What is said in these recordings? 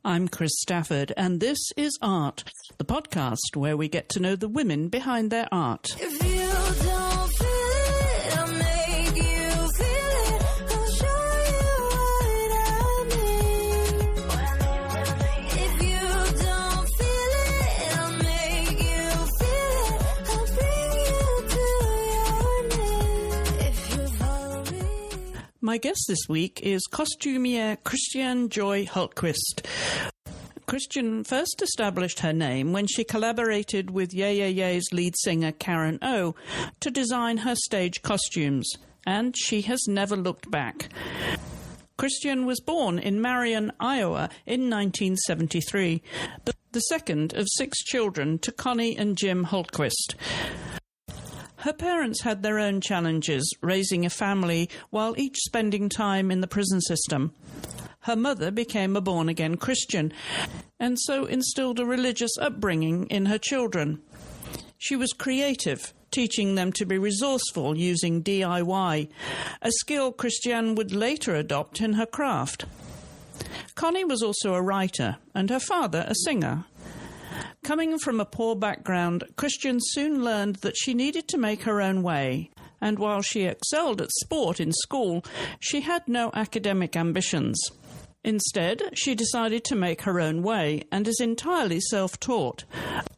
I'm Chris Stafford, and this is Art, the podcast where we get to know the women behind their art. If you don't feel it, I'll make you feel it. I'll show you what I mean. If you don't feel it, I'll make you feel it. I'll bring you to your knees. If you follow me. My guest this week is Costumier Christiane Joy Hultquist. Christian first established her name when she collaborated with Yeah Yeah Yeah's lead singer Karen O to design her stage costumes, and she has never looked back. Christian was born in Marion, Iowa in 1973, the second of 6 children to Connie and Jim Hultquist. Her parents had their own challenges, raising a family while each spending time in the prison system. Her mother became a born-again Christian, and so instilled a religious upbringing in her children. She was creative, teaching them to be resourceful using DIY, a skill Christiane would later adopt in her craft. Connie was also a writer, and her father a singer. Coming from a poor background, Christiane soon learned that she needed to make her own way, and while she excelled at sport in school, she had no academic ambitions. Instead, she decided to make her own way and is entirely self-taught.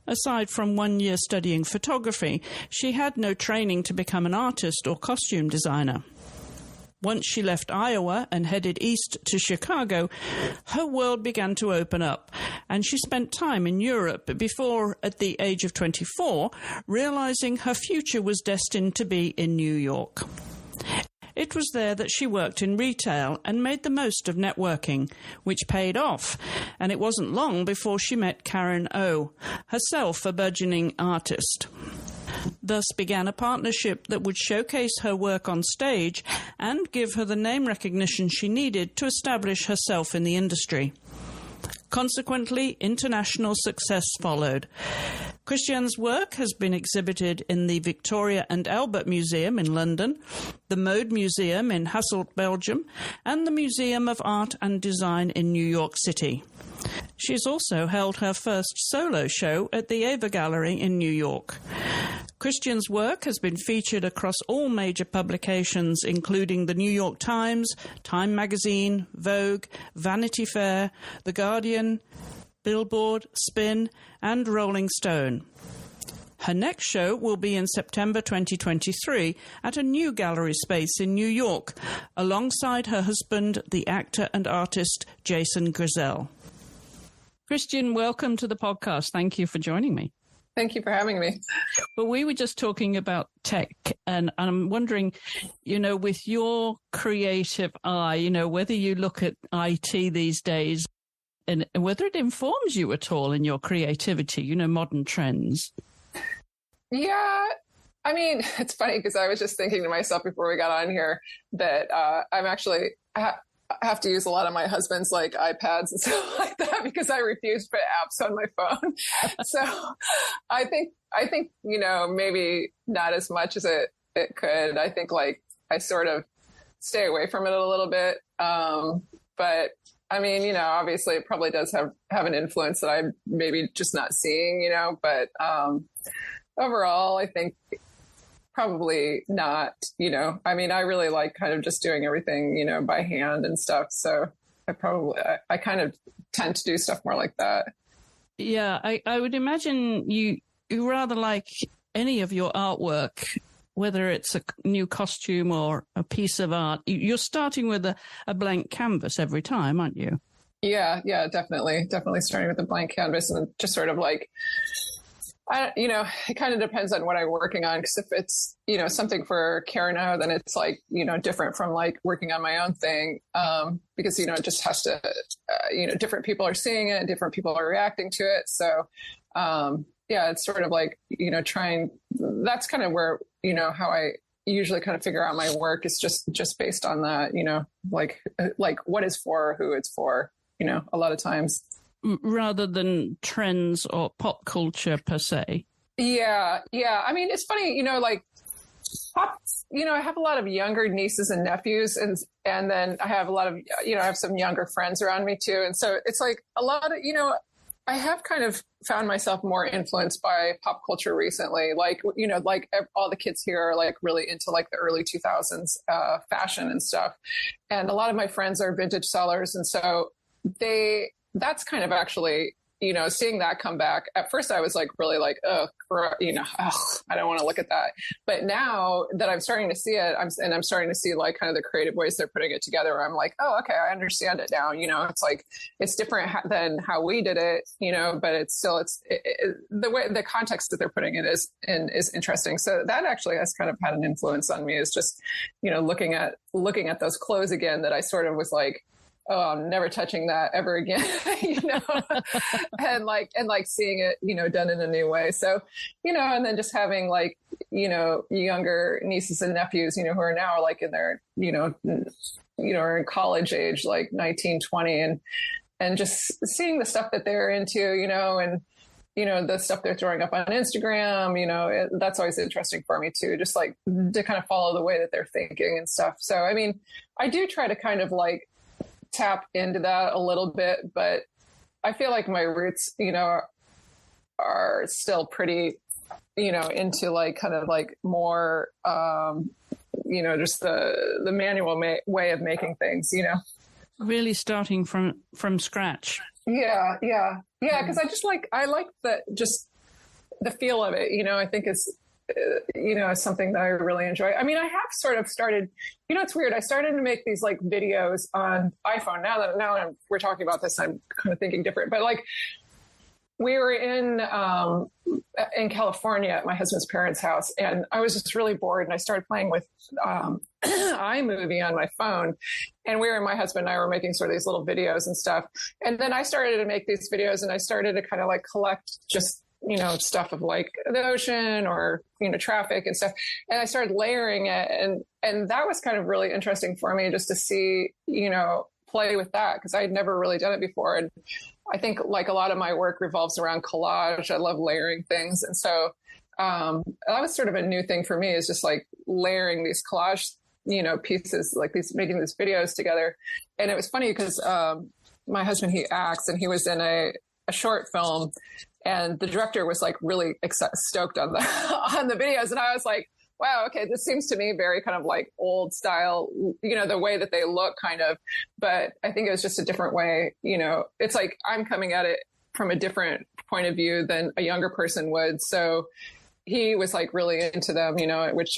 Aside from 1 year studying photography, she had no training to become an artist or costume designer. Once she left Iowa and headed east to Chicago, her world began to open up, and she spent time in Europe before, at the age of 24, realizing her future was destined to be in New York. It was there that she worked in retail and made the most of networking, which paid off, and it wasn't long before she met Karen O, herself a burgeoning artist. Thus began a partnership that would showcase her work on stage and give her the name recognition she needed to establish herself in the industry. Consequently, international success followed. Christiane's work has been exhibited in the Victoria and Albert Museum in London, the Mode Museum in Hasselt, Belgium, and the Museum of Art and Design in New York City. She's also held her first solo show at the Ava Gallery in New York. Christiane's work has been featured across all major publications, including the New York Times, Time Magazine, Vogue, Vanity Fair, The Guardian, Billboard, Spin, and Rolling Stone. Her next show will be in September 2023 at a new gallery space in New York, alongside her husband, the actor and artist Jason Grizzell. Christiane, welcome to the podcast. Thank you for joining me. Thank you for having me. Well, we were just talking about tech, and I'm wondering, with your creative eye, whether you look at IT these days and whether it informs you at all in your creativity, modern trends. Yeah. I mean, it's funny because I was just thinking to myself before we got on here that I'm actually... I have to use a lot of my husband's iPads and stuff like that because I refuse to put apps on my phone. So I think, maybe not as much as it could. I think I sort of stay away from it a little bit. But I mean, obviously it probably does have an influence that I'm maybe just not seeing, but overall, I think probably not, I mean, I really like kind of just doing everything, by hand and stuff. So I kind of tend to do stuff more like that. Yeah, I would imagine you rather like any of your artwork, whether it's a new costume or a piece of art, you're starting with a blank canvas every time, aren't you? Yeah, definitely. Definitely starting with a blank canvas and just sort of it kind of depends on what I'm working on. Because if it's, something for Karen O, then it's different from working on my own thing. Because, it just has to, different people are seeing it, different people are reacting to it. So, it's sort of trying, that's kind of where, how I usually kind of figure out my work is just based on that, what is for, who it's for, a lot of times. Rather than trends or pop culture per se. Yeah. I mean, it's funny, pop, I have a lot of younger nieces and nephews, and then I have a lot of, I have some younger friends around me too. And so it's like a lot of, I have kind of found myself more influenced by pop culture recently. Like, like all the kids here are like really into like the early 2000s fashion and stuff. And a lot of my friends are vintage sellers. And so that's kind of actually, seeing that come back. At first I was like, really like, I don't want to look at that. But now that I'm starting to see it, I'm starting to see like kind of the creative ways they're putting it together. I'm like, oh, okay, I understand it now. It's like, it's different than how we did it, but it's still, the way, the context that they're putting it is interesting. So that actually has kind of had an influence on me, is just, looking at those clothes again, that I sort of was like, oh, I'm never touching that ever again, and like seeing it, done in a new way. So, and then just having like, younger nieces and nephews, who are now like in their, are in college age, like 19, 20, and just seeing the stuff that they're into, and, the stuff they're throwing up on Instagram, that's always interesting for me too, just like to kind of follow the way that they're thinking and stuff. So, I mean, I do try to kind of like tap into that a little bit, but I feel like my roots, are still pretty, into like kind of like more, just the manual way of making things, Really starting from scratch. Yeah. Cause I like just the feel of it, I think it's something that I really enjoy. I mean, I have sort of started, it's weird. I started to make these like videos on iPhone. Now we're talking about this, I'm kind of thinking different, but like we were in California at my husband's parents' house, and I was just really bored, and I started playing with iMovie on my phone, and my husband and I were making sort of these little videos and stuff. And then I started to make these videos, and I started to kind of like collect just stuff of like the ocean or, traffic and stuff. And I started layering it. And that was kind of really interesting for me, just to see, play with that, because I had never really done it before. And I think like a lot of my work revolves around collage. I love layering things. And so that was sort of a new thing for me, is just like layering these collage, pieces, like making these videos together. And it was funny because my husband, he acts, and he was in a short film, and the director was like really stoked on the videos. And I was like, wow, okay, this seems to me very kind of like old style, the way that they look kind of, but I think it was just a different way, it's like I'm coming at it from a different point of view than a younger person would. So he was like really into them, which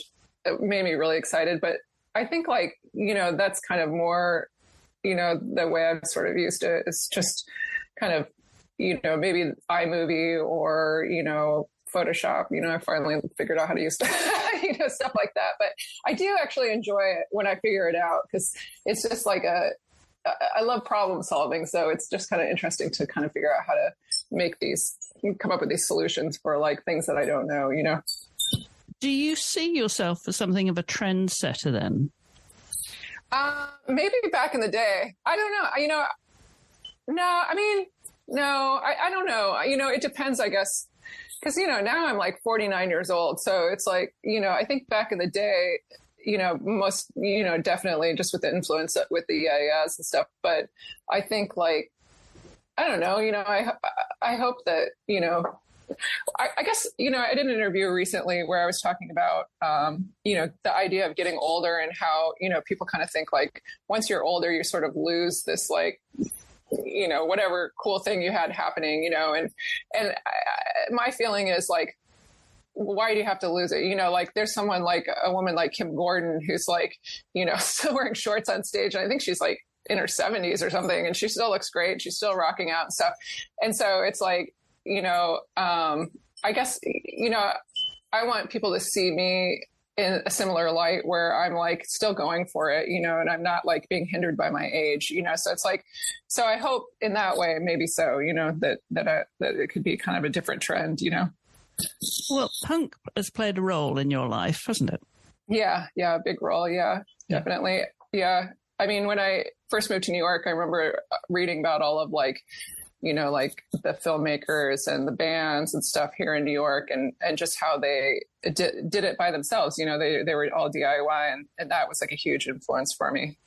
made me really excited. But I think like, that's kind of more, the way I've sort of used it is just kind of, maybe iMovie or, Photoshop, I finally figured out how to use stuff like that. But I do actually enjoy it when I figure it out, because it's just like I love problem solving. So it's just kind of interesting to kind of figure out how to come up with these solutions for like things that I don't know, Do you see yourself as something of a trendsetter then? Maybe back in the day. I don't know. No, I mean, no, I don't know. It depends, I guess. Because, now I'm like 49 years old. So it's like, I think back in the day, most, definitely just with the influence with the EIS and stuff. But I think like, I don't know, I hope that, I guess, I did an interview recently where I was talking about, the idea of getting older, and how, people kind of think like once you're older, you sort of lose this like, whatever cool thing you had happening, my feeling is like, why do you have to lose it? Like there's someone like a woman like Kim Gordon, who's like, still wearing shorts on stage. And I think she's like in her 70s or something, and she still looks great. She's still rocking out and stuff. And so it's like, I guess, I want people to see me in a similar light, where I'm like still going for it, and I'm not like being hindered by my age, so it's like, so I hope in that way, maybe so, that it could be kind of a different trend, Well, punk has played a role in your life, hasn't it? Yeah. A big role. Yeah, definitely. Yeah. I mean, when I first moved to New York, I remember reading about all of like, like the filmmakers and the bands and stuff here in New York, and just how they did it by themselves. They were all DIY, and that was like a huge influence for me.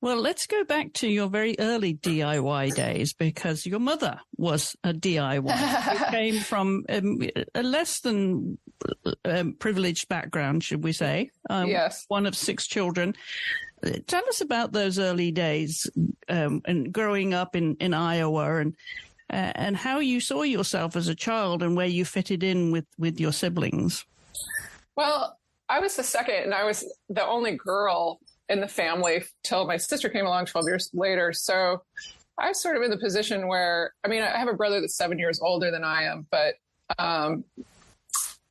Well, let's go back to your very early DIY days, because your mother was a DIY. You came from a less than privileged background, should we say? Yes. One of 6 children. Tell us about those early days and growing up in Iowa, and how you saw yourself as a child and where you fitted in with your siblings. Well, I was the second, and I was the only girl in the family till my sister came along 12 years later. So I was sort of in the position where, I have a brother that's 7 years older than I am, but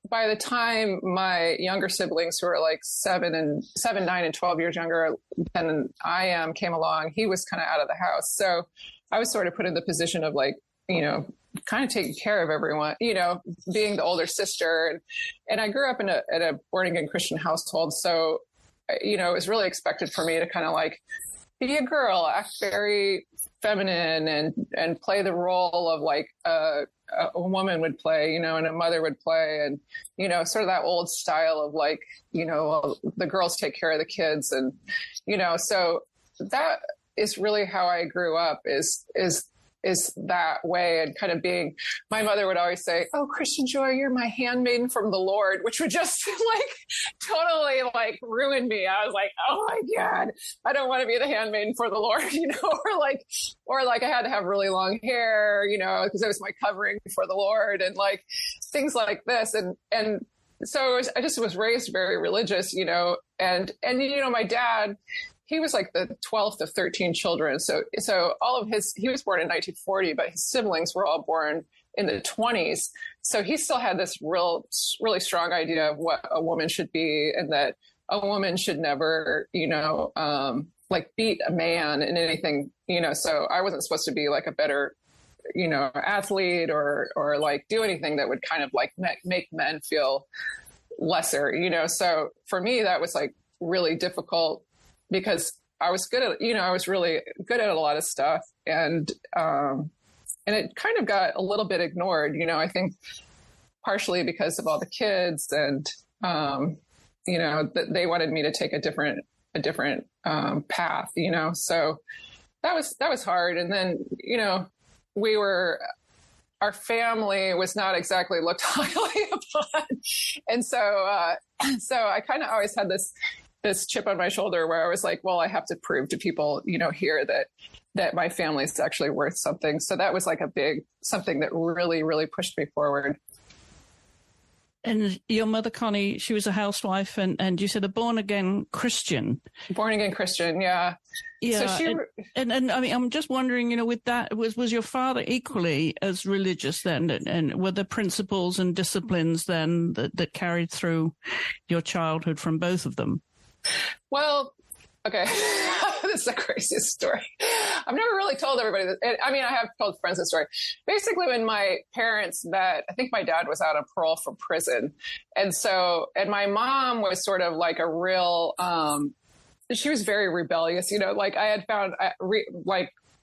by the time my younger siblings, who are like 7, 9, and 12 years younger than I am, came along, he was kind of out of the house. So I was sort of put in the position of like, kind of taking care of everyone, being the older sister. And I grew up in a born again Christian household. So it was really expected for me to kind of like be a girl, act very feminine, and play the role of like a woman would play, and a mother would play, and, sort of that old style of like, the girls take care of the kids. And, so that is really how I grew up, is that way. And kind of being, my mother would always say, "Oh, Christiane Joy, you're my handmaiden from the Lord," which would just like totally like ruin me. I was like, oh my God, I don't want to be the handmaiden for the Lord, or like I had to have really long hair, because it was my covering for the Lord, and like things like this. And so I just was raised very religious, and my dad, he was like the 12th of 13 children. So all of he was born in 1940, but his siblings were all born in the 20s. So he still had this really strong idea of what a woman should be, and that a woman should never, like beat a man in anything, so I wasn't supposed to be like a better, athlete or like do anything that would kind of like make men feel lesser, so for me, that was like really difficult, because I was good at, I was really good at a lot of stuff. And it kind of got a little bit ignored, I think partially because of all the kids, and, they wanted me to take a different path, so that was hard. And then, our family was not exactly looked highly upon. And so I kind of always had this chip on my shoulder where I was like, well, I have to prove to people, here that my family is actually worth something. So that was like something that really, really pushed me forward. And your mother, Connie, she was a housewife, and you said a born-again Christian. Born-again Christian, yeah. Yeah, so and I'm just wondering, with that, was your father equally as religious then? And were there principles and disciplines then that carried through your childhood from both of them? Well, okay. This is the craziest story. I've never really told everybody this. I have told friends this story. Basically, when my parents met, I think my dad was out on parole from prison. And my mom was sort of like a real, she was very rebellious, like I had found,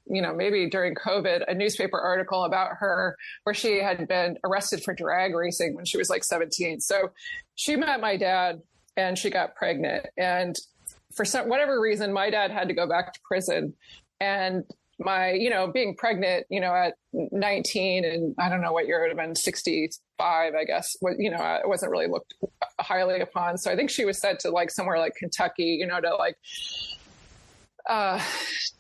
maybe during COVID, a newspaper article about her where she had been arrested for drag racing when she was like 17. So she met my dad and she got pregnant. And for whatever reason, my dad had to go back to prison. And my, being pregnant, at 19, and I don't know what year it would have been, 65, I guess, it wasn't really looked highly upon. So I think she was sent to like somewhere like Kentucky, to like,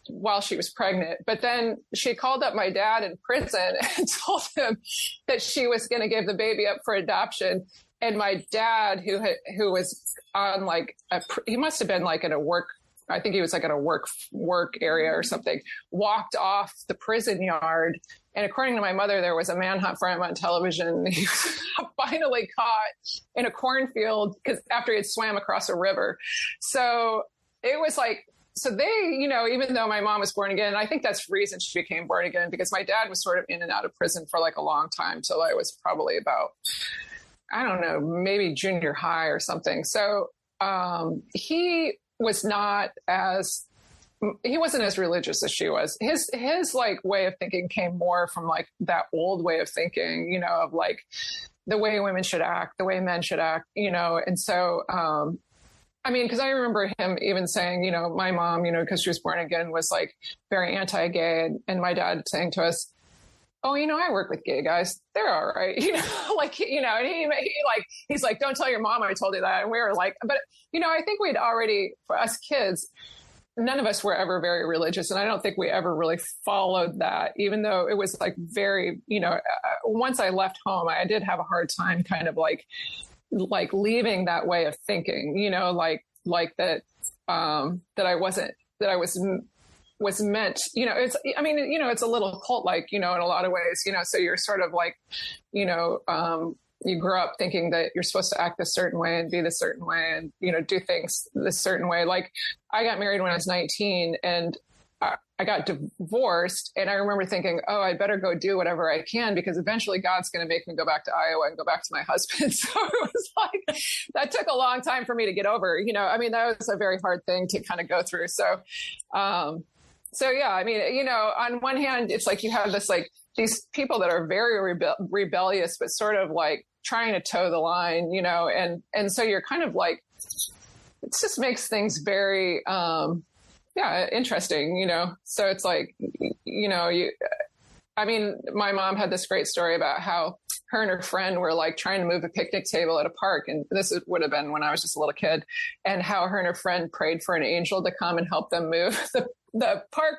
while she was pregnant. But then she called up my dad in prison and told him that she was going to give the baby up for adoption. And my dad, who was on like he must have been like in a work, I think he was like in a work area or something, walked off the prison yard. And according to my mother, there was a manhunt for him on television. He was finally caught in a cornfield after he had swam across a river. So it was like, so they, even though my mom was born again, I think that's the reason she became born again, because my dad was sort of in and out of prison for like a long time, till I was probably about, I don't know, maybe junior high or something. So he was not as he wasn't as religious as she was. His like way of thinking came more from like that old way of thinking, you know, of like the way women should act, the way men should act, you know. And so, I mean, because I remember him even saying, you know, my mom, you know, because she was born again, was like very anti-gay, and my dad saying to us, "Oh, you know, I work with gay guys. They're all right." You know, like, you know, and he's like, "Don't tell your mom I told you that." And we were like, but, you know, I think we'd already, for us kids, none of us were ever very religious. And I don't think we ever really followed that, even though it was like very, you know, once I left home, I did have a hard time kind of like leaving that way of thinking, you know, like that, that I was meant, you know, I mean, you know, it's a little cult like, you know, in a lot of ways, you know, so you're sort of like, you know, you grow up thinking that you're supposed to act a certain way and be the certain way and, you know, do things this certain way. Like I got married when I was 19 and I got divorced, and I remember thinking, oh, I better go do whatever I can because eventually God's going to make me go back to Iowa and go back to my husband. So it was like, that took a long time for me to get over, you know, I mean, that was a very hard thing to kind of go through. So, yeah, I mean, you know, on one hand, it's like you have this, like these people that are very rebellious, but sort of like trying to toe the line, you know, and so you're kind of like, it just makes things very, interesting, you know? So it's like, you know, I mean, my mom had this great story about how her and her friend were like trying to move a picnic table at a park. And this would have been when I was just a little kid, and how her and her friend prayed for an angel to come and help them move the park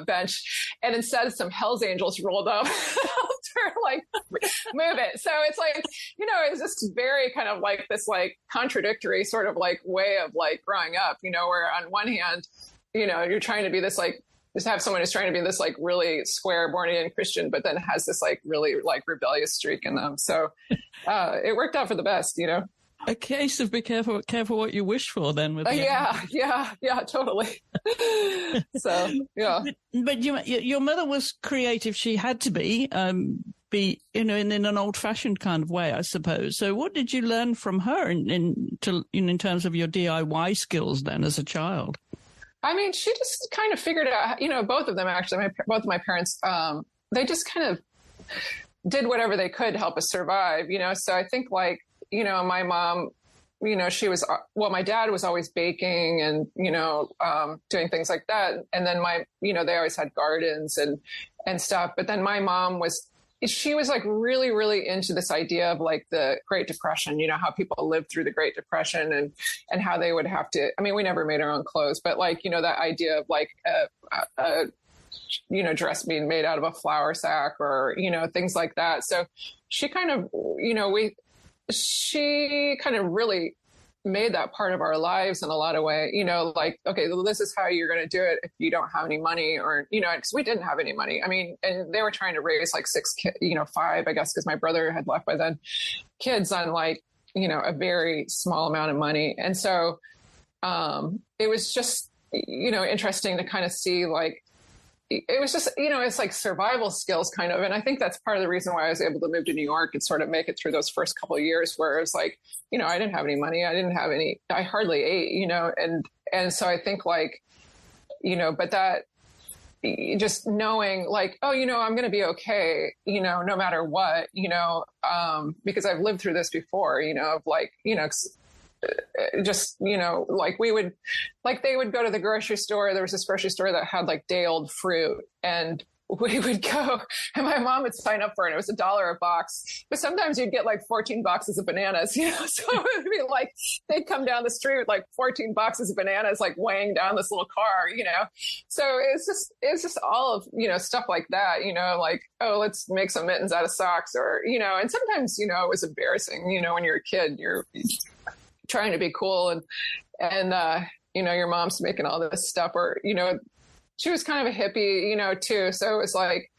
bench. And instead some Hell's Angels rolled up to like move it. So it's like, you know, it's just very kind of like this like contradictory sort of like way of like growing up, you know, where on one hand, you know, you're trying to be this like, just have someone who's trying to be this like really square born again Christian, but then has this like really like rebellious streak in them. So it worked out for the best, you know. A case of be careful what you wish for then. With yeah, totally. So, yeah. But your mother was creative. She had to be, you know, in an old fashioned kind of way, I suppose. So what did you learn from her in terms of your DIY skills then as a child? I mean, she just kind of figured out, you know, both of them actually, both of my parents, they just kind of did whatever they could to help us survive, you know? So I think like, you know, my mom, you know, my dad was always baking and, you know, doing things like that. And then they always had gardens and stuff. But then my mom she was like really, really into this idea of like the Great Depression, you know, how people lived through the Great Depression and how they would have to, I mean, we never made our own clothes, but like, you know, that idea of like a you know, dress being made out of a flour sack or, you know, things like that. So she kind of, you know, she kind of really made that part of our lives in a lot of ways, you know, like, okay, well, this is how you're going to do it if you don't have any money or, you know, because we didn't have any money. I mean, and they were trying to raise like 6 kids, you know, 5, I guess, because my brother had left by then, kids on like, you know, a very small amount of money. And so it was just, you know, interesting to kind of see like, it was just, you know, it's like survival skills kind of. And I think that's part of the reason why I was able to move to New York and sort of make it through those first couple of years where it was like, you know, I didn't have any money. I hardly ate, you know, and so I think like, you know, but that just knowing like, oh, you know, I'm going to be okay, you know, no matter what, you know, because I've lived through this before, you know, of like, you know, just, you know, like they would go to the grocery store. There was this grocery store that had like day old fruit, and we would go and my mom would sign up for it. It was $1 a box, but sometimes you'd get like 14 boxes of bananas, you know, so it would be like, they'd come down the street with like 14 boxes of bananas, like weighing down this little car, you know? So it's just all of, you know, stuff like that, you know, like, oh, let's make some mittens out of socks or, you know, and sometimes, you know, it was embarrassing, you know, when you're a kid, you're trying to be cool and you know, your mom's making all this stuff or, you know, she was kind of a hippie, you know, too. So it was like,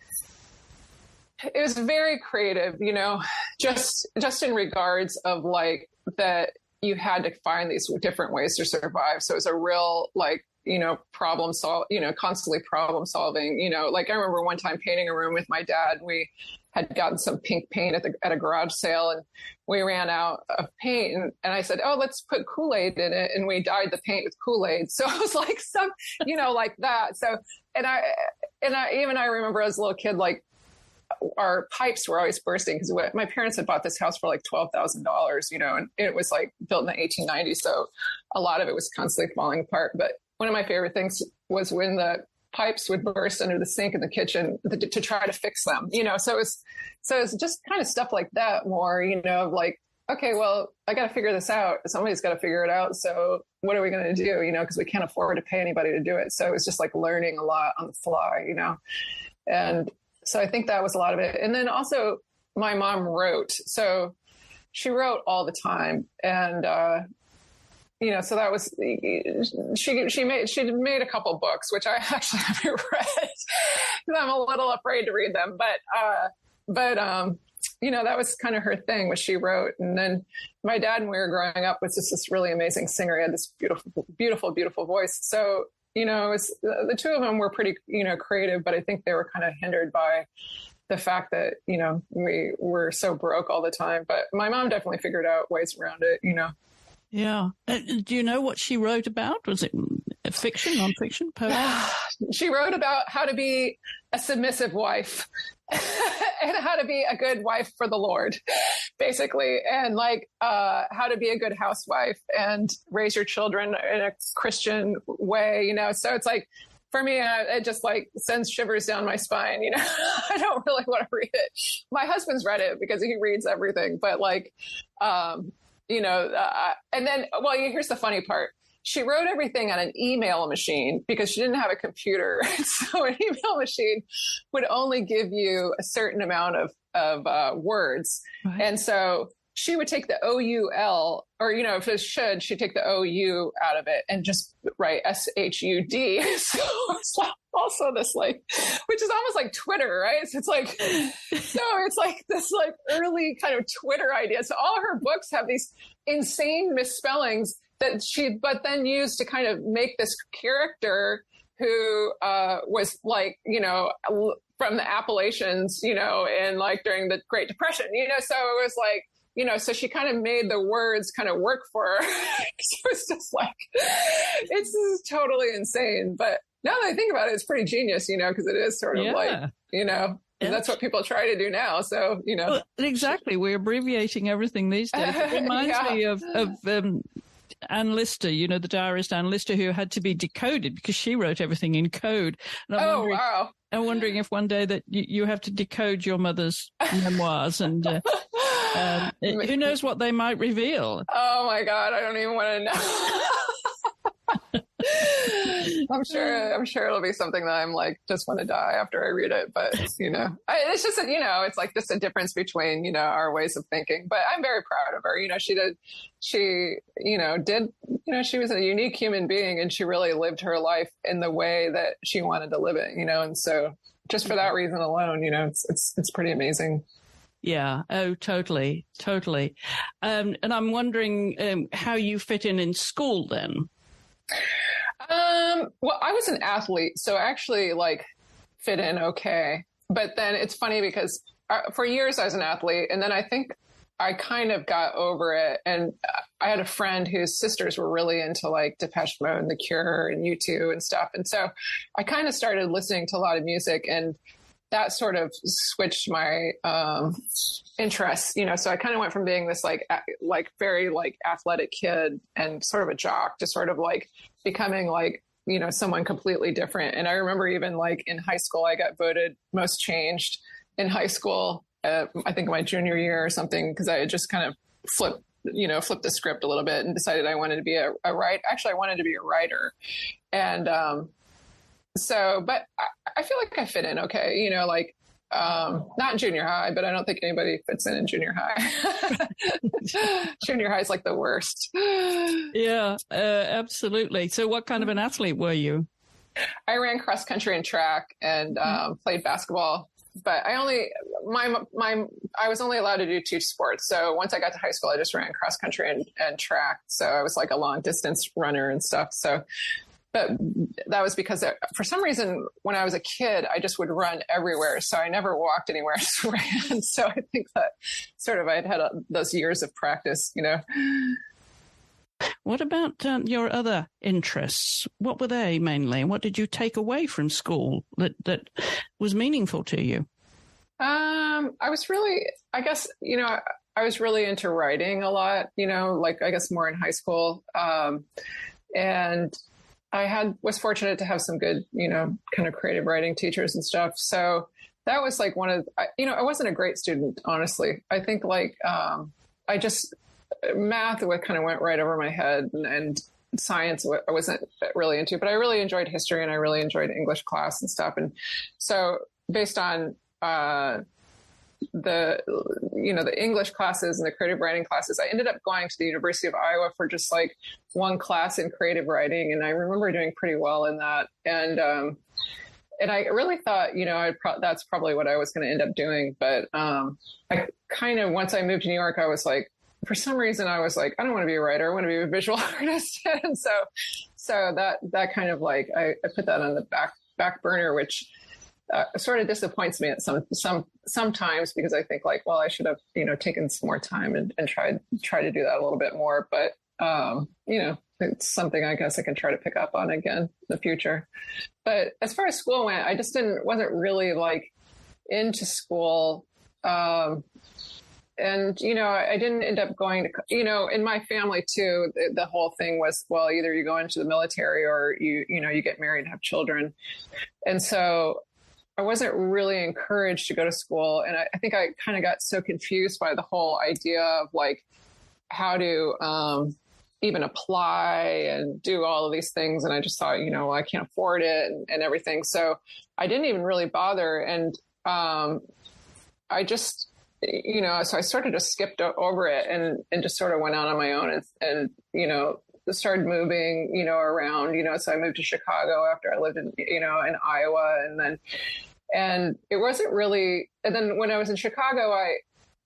it was very creative, you know, just in regards of like that you had to find these different ways to survive. So it was a real like, constantly problem solving, like I remember one time painting a room with my dad. We had gotten some pink paint at a garage sale, and we ran out of paint, and I said, oh, let's put Kool-Aid in it. And we dyed the paint with Kool-Aid. So it was like some, like that. So, and I remember as a little kid, like our pipes were always bursting because my parents had bought this house for like $12,000, and it was like built in the 1890s. So a lot of it was constantly falling apart. But one of my favorite things was when the pipes would burst under the sink in the kitchen to try to fix them, so it's just kind of stuff like that more, like, okay, well, I got to figure this out. Somebody's got to figure it out. So what are we going to do? Because we can't afford to pay anybody to do it. So it's just like learning a lot on the fly, and so I think that was a lot of it. And then also my mom wrote, so she wrote all the time. And, so that was, she made a couple books, which I actually haven't read because I'm a little afraid to read them. But that was kind of her thing, what she wrote. And then my dad, when we were growing up, was just this really amazing singer. He had this beautiful, beautiful, beautiful voice. So, the two of them were pretty, creative, but I think they were kind of hindered by the fact that, we were so broke all the time. But my mom definitely figured out ways around it, Yeah. Do you know what she wrote about? Was it fiction, nonfiction, poetry? She wrote about how to be a submissive wife and how to be a good wife for the Lord, basically. And like, how to be a good housewife and raise your children in a Christian way, So it's like, for me, it just like sends shivers down my spine, I don't really want to read it. My husband's read it because he reads everything, but like, and then, well, here's the funny part. She wrote everything on an email machine because she didn't have a computer. So an email machine would only give you a certain amount of words. Right. And so she would take the OUL, or, if it should, she'd take the OU out of it and just write SHUD. So it's also this like, which is almost like Twitter, right? So it's like, this like early kind of Twitter idea. So all her books have these insane misspellings that but then used to kind of make this character who was like, from the Appalachians, and like during the Great Depression, so it was like, so she kind of made the words kind of work for her. So it's just like, it's just totally insane. But now that I think about it, it's pretty genius, because it is sort of like, and that's what people try to do now. So, Well, exactly. We're abbreviating everything these days. It reminds me of Anne Lister, the diarist Anne Lister, who had to be decoded because she wrote everything in code. And I'm wondering if one day that you have to decode your mother's memoirs, and who knows what they might reveal. Oh my God, I don't even want to know. I'm sure it'll be something that I'm like, just want to die after I read it. But, it's just, it's like just a difference between, our ways of thinking. But I'm very proud of her. She was a unique human being, and she really lived her life in the way that she wanted to live it, and so just for that reason alone, it's pretty amazing. Yeah. Oh, totally. Totally. And I'm wondering how you fit in school then. Well, I was an athlete, so I actually like fit in okay. But then it's funny because for years I was an athlete, and then I think I kind of got over it. And I had a friend whose sisters were really into like Depeche Mode and The Cure and U2 and stuff. And so I kind of started listening to a lot of music, and that sort of switched my interests, so I kind of went from being this like very like athletic kid and sort of a jock to sort of like becoming like, someone completely different. And I remember even like in high school, I got voted most changed in high school, I think my junior year or something, because I had just kind of flipped the script a little bit and decided I wanted to be a writer. Actually, I wanted to be a writer. And but I feel like I fit in okay, not in junior high, but I don't think anybody fits in junior high. Junior high is like the worst. Yeah, absolutely. So what kind of an athlete were you? I ran cross country and track and played basketball, but I was only allowed to do 2 sports. So once I got to high school, I just ran cross country and track. So I was like a long distance runner and stuff. So but that was because for some reason, when I was a kid, I just would run everywhere. So I never walked anywhere. I just ran. So I think that sort of I'd had those years of practice, you know. What about your other interests? What were they mainly? What did you take away from school that was meaningful to you? I was really, I guess, you know, I was really into writing a lot, you know, like I guess more in high school. And I was fortunate to have some good, you know, kind of creative writing teachers and stuff. So that was like you know, I wasn't a great student, honestly. I think like, math kind of went right over my head, and science I wasn't really into, but I really enjoyed history and I really enjoyed English class and stuff. And so based on, the English classes and the creative writing classes, I ended up going to the University of Iowa for just like one class in creative writing. And I remember doing pretty well in that. And I really thought, you know, that's probably what I was going to end up doing. But I kind of, once I moved to New York, I was like, for some reason, I was like, I don't want to be a writer. I want to be a visual artist. And so that kind of like, I put that on the back burner, which sort of disappoints me at sometimes, because I think like, well, I should have, you know, taken some more time and try to do that a little bit more. But, you know, it's something I guess I can try to pick up on again in the future. But as far as school went, I just wasn't really like into school. And, you know, I didn't end up going to, you know, in my family too, the whole thing was, well, either you go into the military or you get married and have children. And so I wasn't really encouraged to go to school. And I think I kind of got so confused by the whole idea of like how to even apply and do all of these things. And I just thought, you know, I can't afford it and everything. So I didn't even really bother. And I just, you know, so I sort of just skipped over it and just sort of went out on my own and, you know, started moving, you know, around, you know, so I moved to Chicago after I lived in, you know, in Iowa, and it wasn't really, and then when I was in Chicago,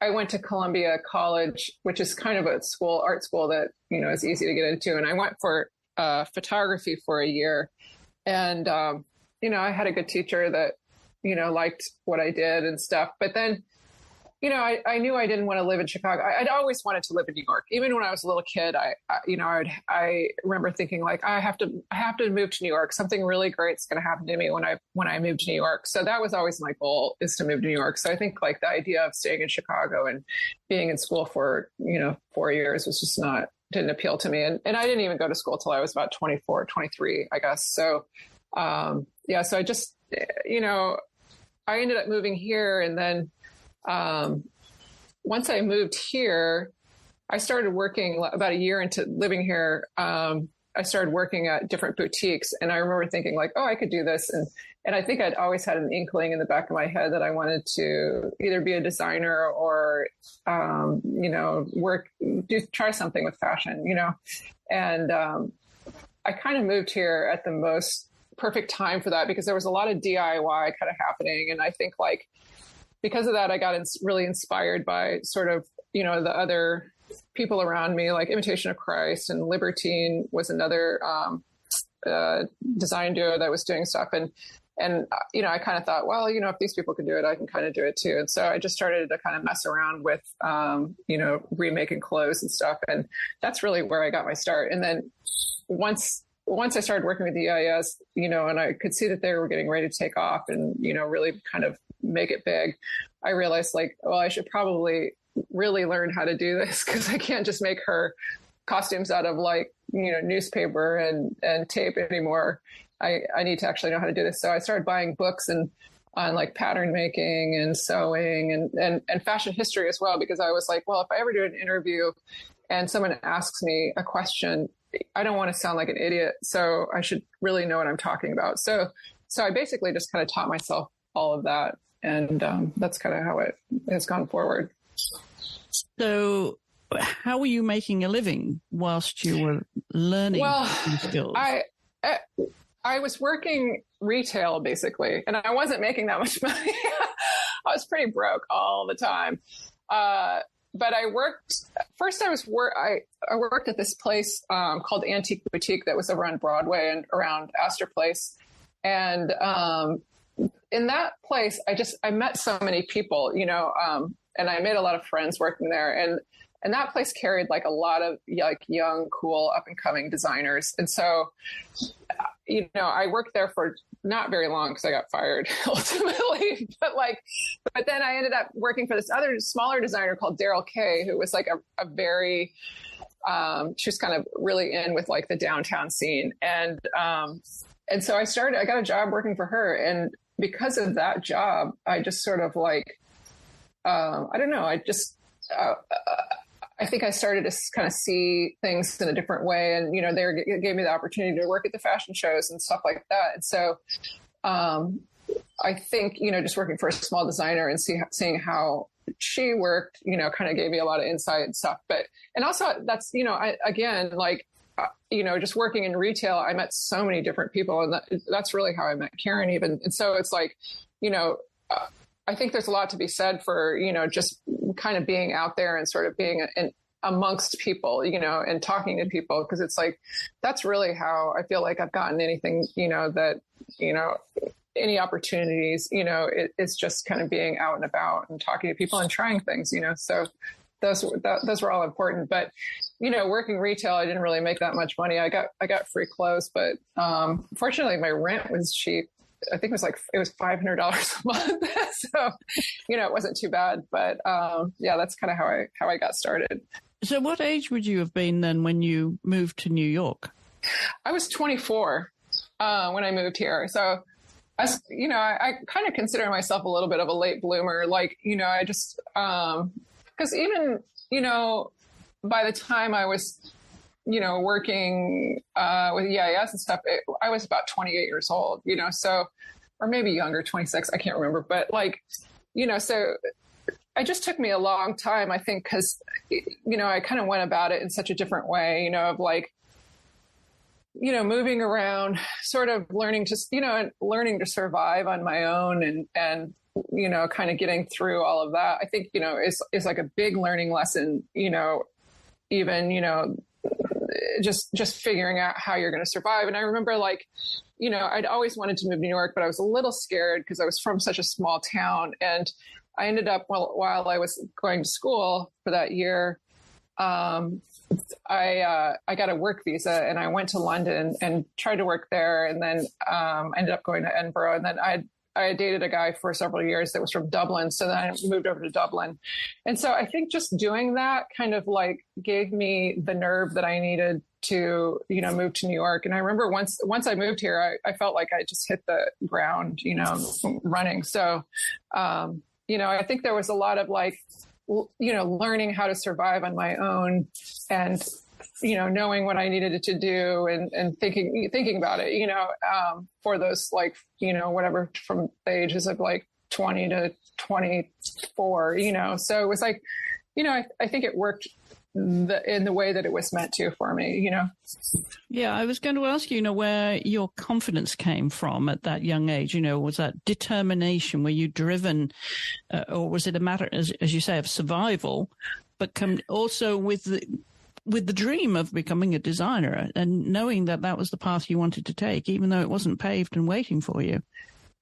I went to Columbia College, which is kind of art school that, you know, is easy to get into. And I went for photography for a year. And, you know, I had a good teacher that, you know, liked what I did and stuff. But then, you know, I knew I didn't want to live in Chicago. I'd always wanted to live in New York. Even when I was a little kid, I remember thinking like, I have to move to New York. Something really great's going to happen to me when I move to New York. So that was always my goal, is to move to New York. So I think like the idea of staying in Chicago and being in school for, you know, 4 years was just didn't appeal to me. And I didn't even go to school till I was about 24, 23, I guess. So, yeah, so I just, you know, I ended up moving here, and then, once I moved here, I started working about a year into living here. I started working at different boutiques, and I remember thinking like, oh, I could do this. And I think I'd always had an inkling in the back of my head that I wanted to either be a designer or, you know, try something with fashion, you know? And, I kind of moved here at the most perfect time for that, because there was a lot of DIY kind of happening. And I think like, because of that, I got really inspired by sort of, you know, the other people around me, like Imitation of Christ and Libertine was another design duo that was doing stuff. And you know, I kind of thought, well, you know, if these people can do it, I can kind of do it too. And so I just started to kind of mess around with, you know, remaking clothes and stuff. And that's really where I got my start. And then once I started working with the EIS, you know, and I could see that they were getting ready to take off and, you know, really kind of make it big, I realized like, well, I should probably really learn how to do this, because I can't just make her costumes out of like, you know, newspaper and tape anymore. I need to actually know how to do this. So I started buying books on like pattern making and sewing and fashion history as well, because I was like, well, if I ever do an interview and someone asks me a question, I don't want to sound like an idiot. So I should really know what I'm talking about. So I basically just kind of taught myself all of that. And that's kind of how it has gone forward. So how were you making a living whilst you were learning these skills? I was working retail basically, and I wasn't making that much money. I was pretty broke all the time. but I worked first. I worked at this place called Antique Boutique that was over on Broadway and around Astor Place, and in that place, I met so many people, and I made a lot of friends working there, and that place carried like a lot of like young, cool, up and coming designers, and so I worked there for not very long because I got fired ultimately, but then I ended up working for this other smaller designer called Daryl Kay, who was like a very, she was kind of really in with like the downtown scene. And so I got a job working for her. And because of that job, I just sort of like, I don't know, I think I started to kind of see things in a different way. And, they gave me the opportunity to work at the fashion shows and stuff like that. And so I think, just working for a small designer and seeing how she worked, kind of gave me a lot of insight and stuff. And also that's, just working in retail, I met so many different people, and that's really how I met Karen even. And so it's like, I think there's a lot to be said for, just kind of being out there and sort of being amongst people, and talking to people. Cause it's like, that's really how I feel like I've gotten anything, any opportunities, it's just kind of being out and about and talking to people and trying things, so those were all important. But, working retail, I didn't really make that much money. I got free clothes, but fortunately my rent was cheap. I think it was $500 a month. So, it wasn't too bad, but that's kind of how I got started. So what age would you have been then when you moved to New York? I was 24 when I moved here. So I kind of consider myself a little bit of a late bloomer. Like, I just, cause even, by the time I was, working with EIS and stuff, I was about 28 years old, so, or maybe younger, 26, I can't remember, but like, so it just took me a long time, I think, cause, I kind of went about it in such a different way, of like, moving around, sort of learning to survive on my own and, kind of getting through all of that, I think, is like a big learning lesson, even, just figuring out how you're going to survive. And I remember like, I'd always wanted to move to New York, but I was a little scared because I was from such a small town. And I ended up, while I was going to school for that year, I got a work visa and I went to London and tried to work there. And then, ended up going to Edinburgh. And then I dated a guy for several years that was from Dublin. So then I moved over to Dublin. And so I think just doing that kind of like gave me the nerve that I needed to, move to New York. And I remember once I moved here, I felt like I just hit the ground, running. So, I think there was a lot of like, learning how to survive on my own and, knowing what I needed to do and thinking about it, for those like, whatever from the ages of like 20 to 24, so it was like, I think it worked in the way that it was meant to for me, Yeah, I was going to ask you, where your confidence came from at that young age. Was that determination? Were you driven, or was it a matter, as you say, of survival, but also with the dream of becoming a designer and knowing that that was the path you wanted to take, even though it wasn't paved and waiting for you?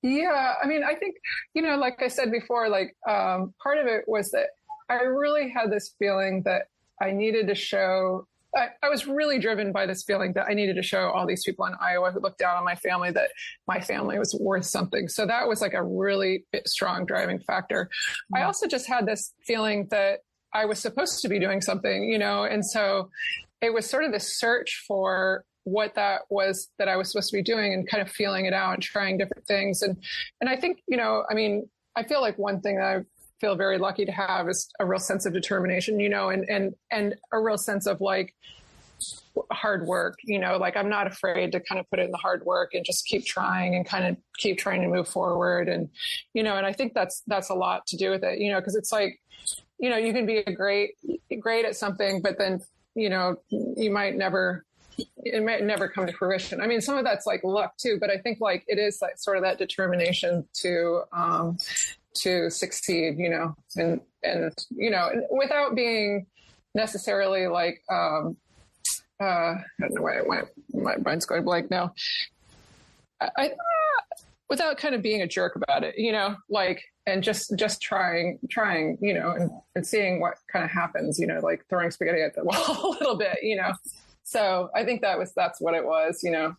Yeah, I mean, I think, like I said before, like part of it was that I really had this feeling that I needed to show, I was really driven by this feeling that I needed to show all these people in Iowa who looked down on my family that my family was worth something. So that was like a really strong driving factor. I also just had this feeling that I was supposed to be doing something, and so it was sort of this search for what that was that I was supposed to be doing and kind of feeling it out and trying different things. And I think, I feel like one thing that I feel very lucky to have is a real sense of determination, and a real sense of like hard work, like I'm not afraid to kind of put in the hard work and just keep trying and kind of keep trying to move forward. And, and I think that's a lot to do with it, cause it's like, you can be great at something, but then, it might never come to fruition. I mean, some of that's like luck too, but I think like it is like sort of that determination to to succeed, and without being necessarily like, I don't know why my mind's going blank now. Without kind of being a jerk about it, and just trying, and seeing what kind of happens, like throwing spaghetti at the wall a little bit, So I think that's what it was, and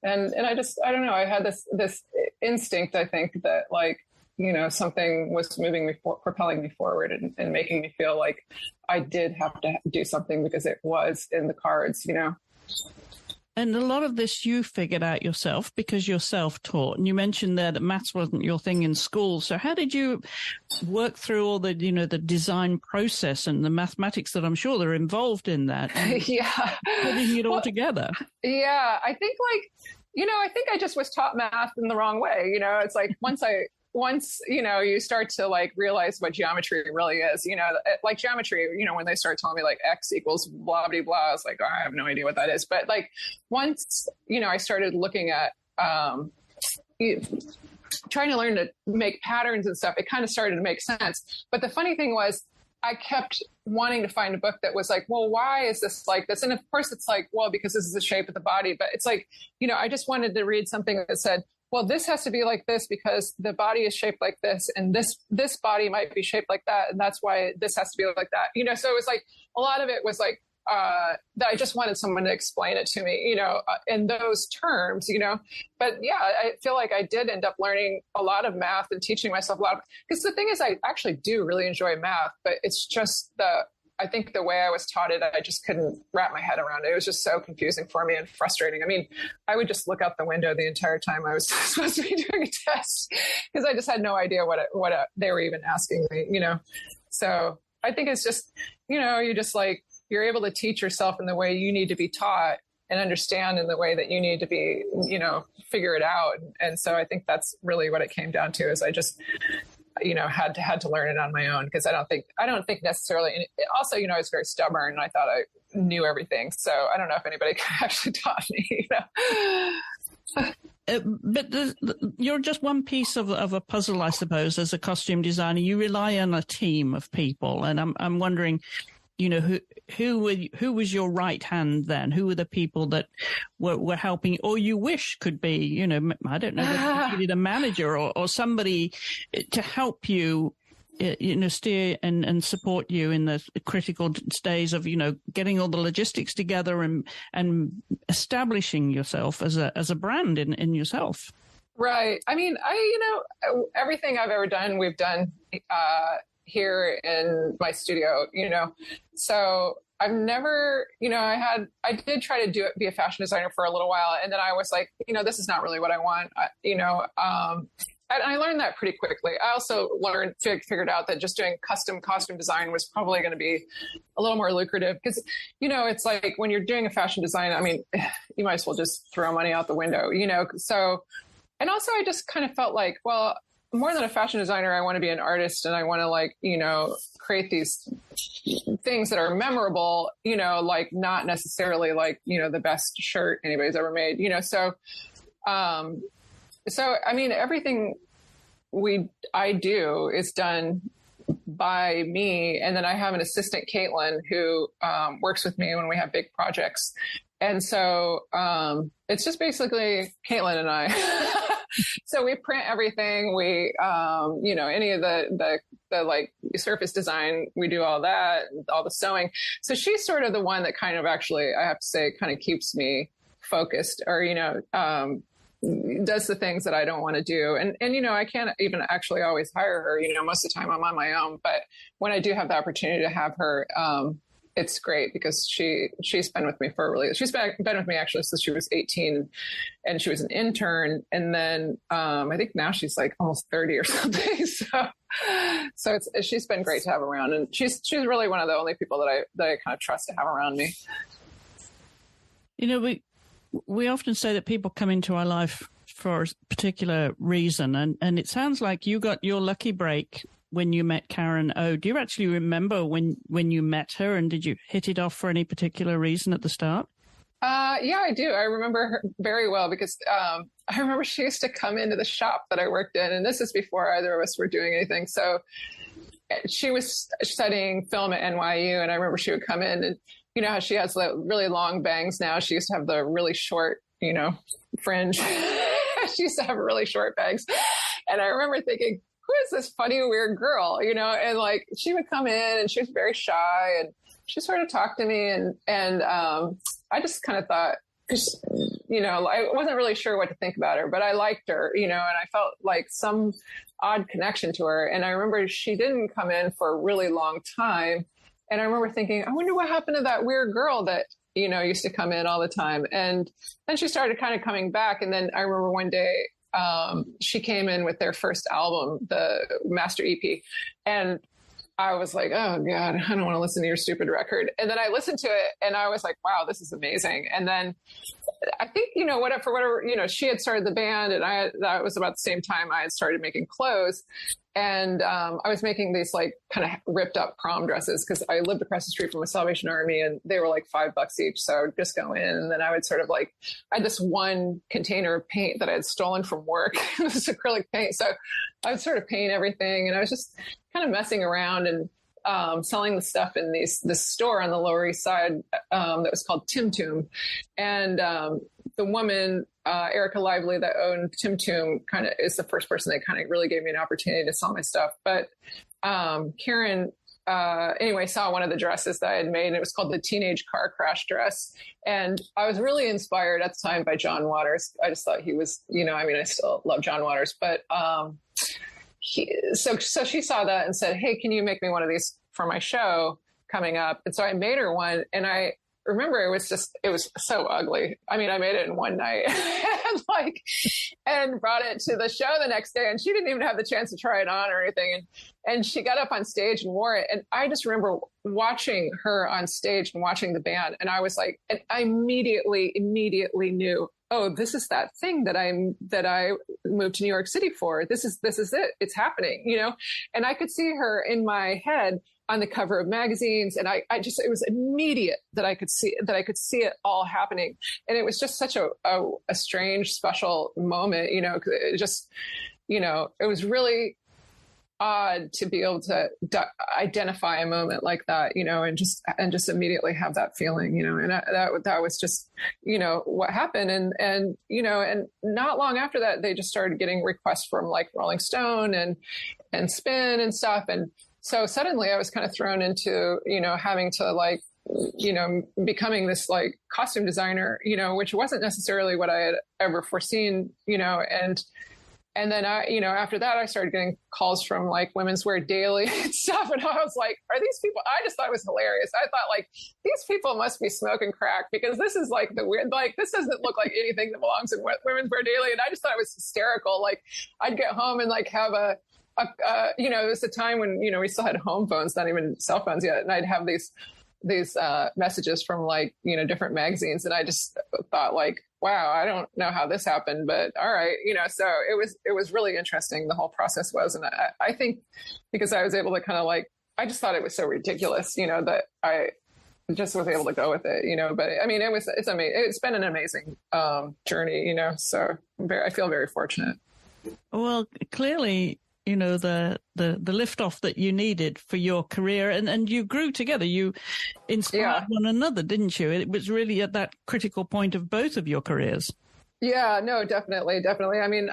I don't know. I had this instinct, I think, that like, something was moving me, propelling me forward and making me feel like I did have to do something because it was in the cards, And a lot of this you figured out yourself because you're self-taught. And you mentioned there that maths wasn't your thing in school. So how did you work through all the, the design process and the mathematics that I'm sure they're involved in that? Yeah. Putting it all together. Yeah. I think I think I just was taught math in the wrong way. It's like once, you start to like realize what geometry really is, like geometry, when they start telling me like X equals blah, blah, blah, I was like, oh, I have no idea what that is. But like once, I started looking at, trying to learn to make patterns and stuff, it kind of started to make sense. But the funny thing was I kept wanting to find a book that was like, well, why is this like this? And of course it's like, well, because this is the shape of the body, but it's like, I just wanted to read something that said, well, this has to be like this because the body is shaped like this, and this body might be shaped like that, and that's why this has to be like that. So it was like a lot of it was like that I just wanted someone to explain it to me, in those terms, But yeah, I feel like I did end up learning a lot of math and teaching myself a lot. Because the thing is, I actually do really enjoy math, but it's just I think the way I was taught it, I just couldn't wrap my head around it. It was just so confusing for me and frustrating. I mean, I would just look out the window the entire time I was supposed to be doing a test because I just had no idea what they were even asking me, So I think it's just, you just like, you're able to teach yourself in the way you need to be taught and understand in the way that you need to be, figure it out. And so I think that's really what it came down to is I just, had to learn it on my own because I don't think necessarily. And also, I was very stubborn and I thought I knew everything. So I don't know if anybody actually taught me, But you're just one piece of a puzzle, I suppose, as a costume designer. You rely on a team of people. And I'm wondering, who was your right hand then? Who were the people that were helping, or you wish could be, I don't know, whether you needed a manager or somebody to help you, steer and support you in the critical days of, getting all the logistics together and establishing yourself as a brand in yourself. Right. I mean, everything I've ever done, we've done, here in my studio, so I've never, I did try to be a fashion designer for a little while. And then I was like, this is not really what I want, and I learned that pretty quickly. I also figured out that just doing custom costume design was probably going to be a little more lucrative because, it's like when you're doing a fashion design, I mean, you might as well just throw money out the window, so, and also I just kind of felt like, well, more than a fashion designer, I want to be an artist and I want to create these things that are memorable, like not necessarily like, the best shirt anybody's ever made, so, I mean, everything I do is done by me. And then I have an assistant, Caitlin, who, works with me when we have big projects. And so, it's just basically Caitlin and I. So we print everything. We, any of the like surface design, we do all that, all the sewing. So she's sort of the one that kind of actually, I have to say, kind of keeps me focused or, does the things that I don't want to do. And, I can't even actually always hire her, most of the time I'm on my own, but when I do have the opportunity to have her, it's great because she's been with me she's been with me actually since she was 18 and she was an intern. And then, I think now she's like almost 30 or something. So she's been great to have around. And she's really one of the only people that I kind of trust to have around me. We often say that people come into our life for a particular reason. And it sounds like you got your lucky break when you met Karen O. Do you actually remember when you met her and did you hit it off for any particular reason at the start? Yeah, I do. I remember her very well because I remember she used to come into the shop that I worked in, and this is before either of us were doing anything. So she was studying film at NYU, and I remember she would come in, and you know how she has the really long bangs now. She used to have the really short, you know, fringe. She used to have really short bangs, and I remember thinking, who is this funny, weird girl? You know, and like she would come in, and she was very shy, and she sort of talked to me, and I just kind of thought, you know, I wasn't really sure what to think about her, but I liked her, you know, and I felt like some odd connection to her. And I remember she didn't come in for a really long time. And I remember thinking, I wonder what happened to that weird girl that, you know, used to come in all the time. And then she started kind of coming back. And then I remember one day she came in with their first album, the master EP. And I was like, oh God, I don't want to listen to your stupid record. And then I listened to it and I was like, wow, this is amazing. And then I think, you know, whatever, you know, she had started the band, and that was about the same time I had started making clothes. And I was making these like kind of ripped up prom dresses because I lived across the street from a Salvation Army, and they were like $5 each. So I would just go in, and then I would sort of like, I had this one container of paint that I had stolen from work, this acrylic paint. So I would sort of paint everything, and I was just kind of messing around and selling the stuff in this store on the Lower East Side that was called Tim Tum. And the woman, Erica Lively, that owned Tim Tum, kind of is the first person that kind of really gave me an opportunity to sell my stuff. But Karen, anyway, saw one of the dresses that I had made, and it was called the Teenage Car Crash Dress. And I was really inspired at the time by John Waters. I just thought he was, you know, I mean, I still love John Waters, but so she saw that and said, hey, can you make me one of these for my show coming up? And so I made her one, and I remember it was so ugly. I mean, I made it in one night and brought it to the show the next day, and she didn't even have the chance to try it on or anything. And she got up on stage and wore it. And I just remember watching her on stage and watching the band. And I was like, and I immediately knew, oh, this is that thing that I moved to New York City for. This is it. It's happening, you know? And I could see her in my head on the cover of magazines. And I just, it was immediate that I could see it all happening. And it was just such a strange, special moment, you know, 'cause it just, you know, it was really odd to be able to identify a moment like that, you know, and just immediately have that feeling, you know, and that was just, you know, what happened. And, you know, and not long after that, they just started getting requests from like Rolling Stone and Spin and stuff. And so suddenly I was kind of thrown into, you know, having to like, you know, becoming this like costume designer, you know, which wasn't necessarily what I had ever foreseen, you know, and then I, you know, after that, I started getting calls from like Women's Wear Daily and stuff. And I was like, are these people, I just thought it was hilarious. I thought like, these people must be smoking crack, because this is like the weird, like, this doesn't look like anything that belongs in Women's Wear Daily. And I just thought it was hysterical. Like I'd get home and like have you know, it was a time when, you know, we still had home phones, not even cell phones yet. And I'd have these messages from like, you know, different magazines. And I just thought like, wow, I don't know how this happened, but all right. You know, so it was really interesting. The whole process was, and I think because I was able to kind of like, I just thought it was so ridiculous, you know, that I just was able to go with it, you know, but I mean, it's amazing. It's been an amazing journey, you know, so I feel very fortunate. Well, clearly, you know, the liftoff that you needed for your career, and you grew together. You inspired one another, didn't you? It was really at that critical point of both of your careers. Yeah, no, definitely. I mean,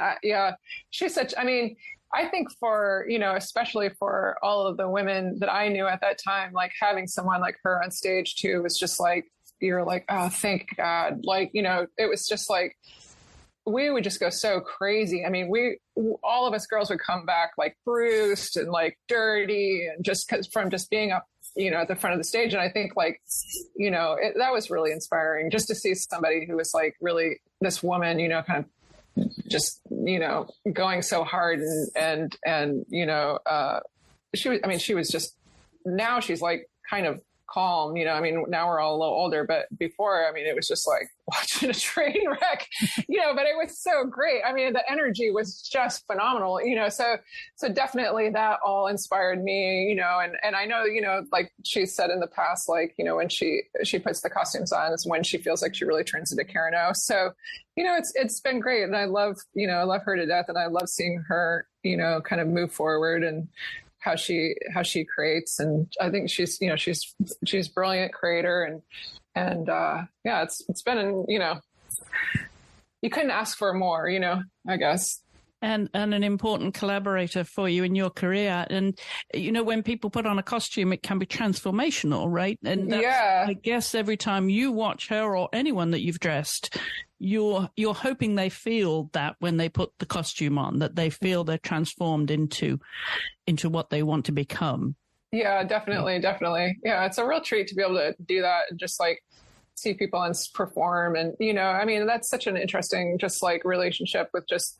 she's such, I mean, I think for, you know, especially for all of the women that I knew at that time, like having someone like her on stage too was just like, you're like, oh, thank God. Like, you know, it was just like, we would just go so crazy. I mean, all of us girls would come back like bruised and like dirty, and from just being up, you know, at the front of the stage. And I think like, you know, that was really inspiring just to see somebody who was like really this woman, you know, kind of just, you know, going so hard and, you know, she was just, now she's like kind of calm, you know, I mean, now we're all a little older, but before, I mean, it was just like, watching a train wreck, but it was so great. I mean, the energy was just phenomenal, so definitely that all inspired me, and I know, like she said in the past, like, when she puts the costumes on is when she feels like she really turns into Karen O. So, it's been great. And I love her to death. And I love seeing her, kind of move forward and how she creates. And I think she's a brilliant creator and yeah, it's been, you couldn't ask for more, I guess. And an important collaborator for you in your career. And, when people put on a costume, it can be transformational, right? And yeah, I guess every time you watch her or anyone that you've dressed, you're hoping they feel that when they put the costume on, that they feel they're transformed into what they want to become. Yeah, definitely. Yeah, it's a real treat to be able to do that and just like see people and perform. And, I mean, that's such an interesting, just like relationship with just,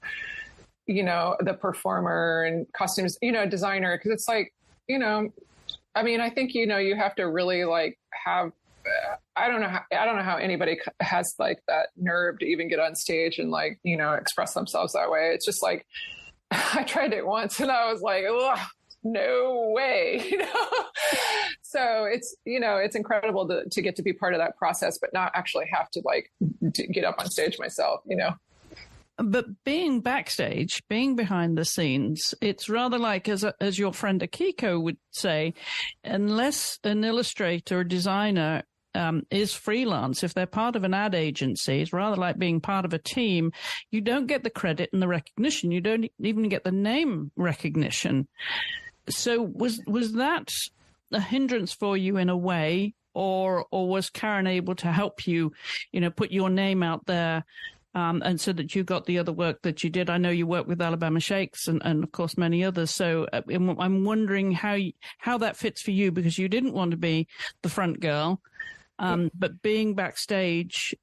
the performer and costumes, designer. Cause it's like, I mean, I think, you have to really like have, I don't know how anybody has like that nerve to even get on stage and like, express themselves that way. It's just like, I tried it once and I was like, no way, So it's incredible to get to be part of that process, but not actually have to like get up on stage myself, But being backstage, being behind the scenes, it's rather like, as your friend Akiko would say, unless an illustrator or designer is freelance, if they're part of an ad agency, it's rather like being part of a team. You don't get the credit and the recognition. You don't even get the name recognition. So was that a hindrance for you in a way, or was Karen able to help you, put your name out there? And so that you got the other work that you did. I know you worked with Alabama Shakes and of course many others. So I'm wondering how that fits for you, because you didn't want to be the front girl. But being backstage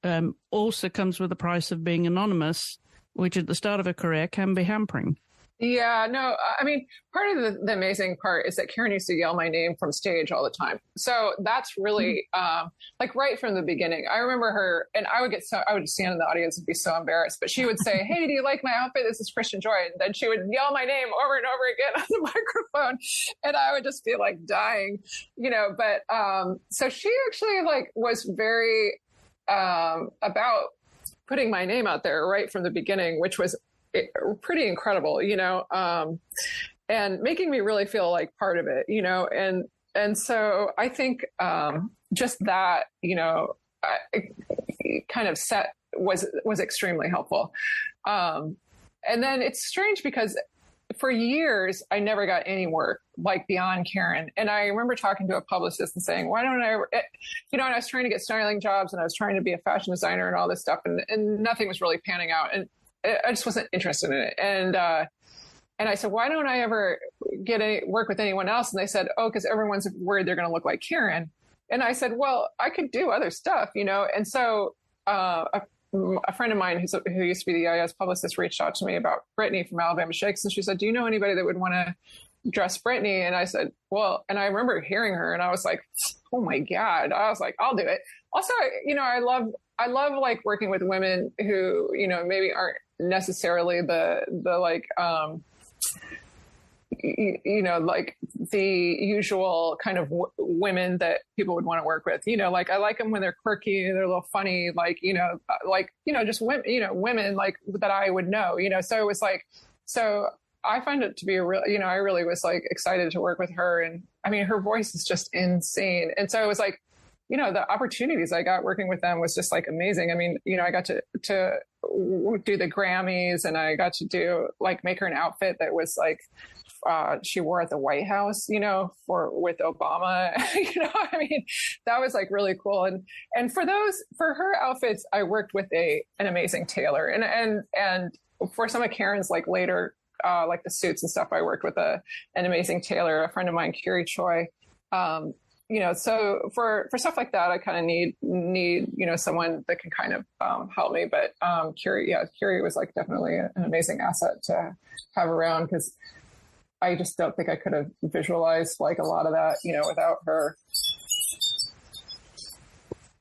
also comes with the price of being anonymous, which at the start of a career can be hampering. Yeah, no, I mean, part of the amazing part is that Karen used to yell my name from stage all the time. So that's really like right from the beginning. I remember her, and I would stand in the audience and be so embarrassed, but she would say, "Hey, do you like my outfit? This is Christiane Joy." And then she would yell my name over and over again on the microphone. And I would just be like dying, but so she actually like was very about putting my name out there right from the beginning, which was pretty incredible, and making me really feel like part of it, and so I think just that, kind of set was extremely helpful. And then it's strange because for years I never got any work like beyond Karen. And I remember talking to a publicist and saying, why don't I ever, and I was trying to get styling jobs and I was trying to be a fashion designer and all this stuff, and nothing was really panning out. And I just wasn't interested in it. And I said, why don't I ever get any work with anyone else? And they said, oh, because everyone's worried they're going to look like Karen. And I said, well, I could do other stuff, And so a friend of mine who used to be the EIS publicist reached out to me about Brittany from Alabama Shakes. And she said, do you know anybody that would want to dress Brittany? And I said, well, and I remember hearing her and I was like, oh my God. I was like, I'll do it. Also, I love like working with women who, maybe aren't necessarily the like, like the usual kind of women that people would want to work with, like I like them when they're quirky, they're a little funny, like, just women, women like that I would know, so it was like, so I find it to be a real, I really was like excited to work with her. And I mean, her voice is just insane. And so it was like, the opportunities I got working with them was just like amazing. I mean, I got to do the Grammys, and I got to do like make her an outfit that was like she wore at the White House, with Obama. I mean, that was like really cool. And for her outfits, I worked with an amazing tailor, and for some of Karen's like later like the suits and stuff, I worked with an amazing tailor, a friend of mine, Choi. So for stuff like that, I kind of need, someone that can kind of help me. But Curie was like definitely an amazing asset to have around, because I just don't think I could have visualized like a lot of that, without her.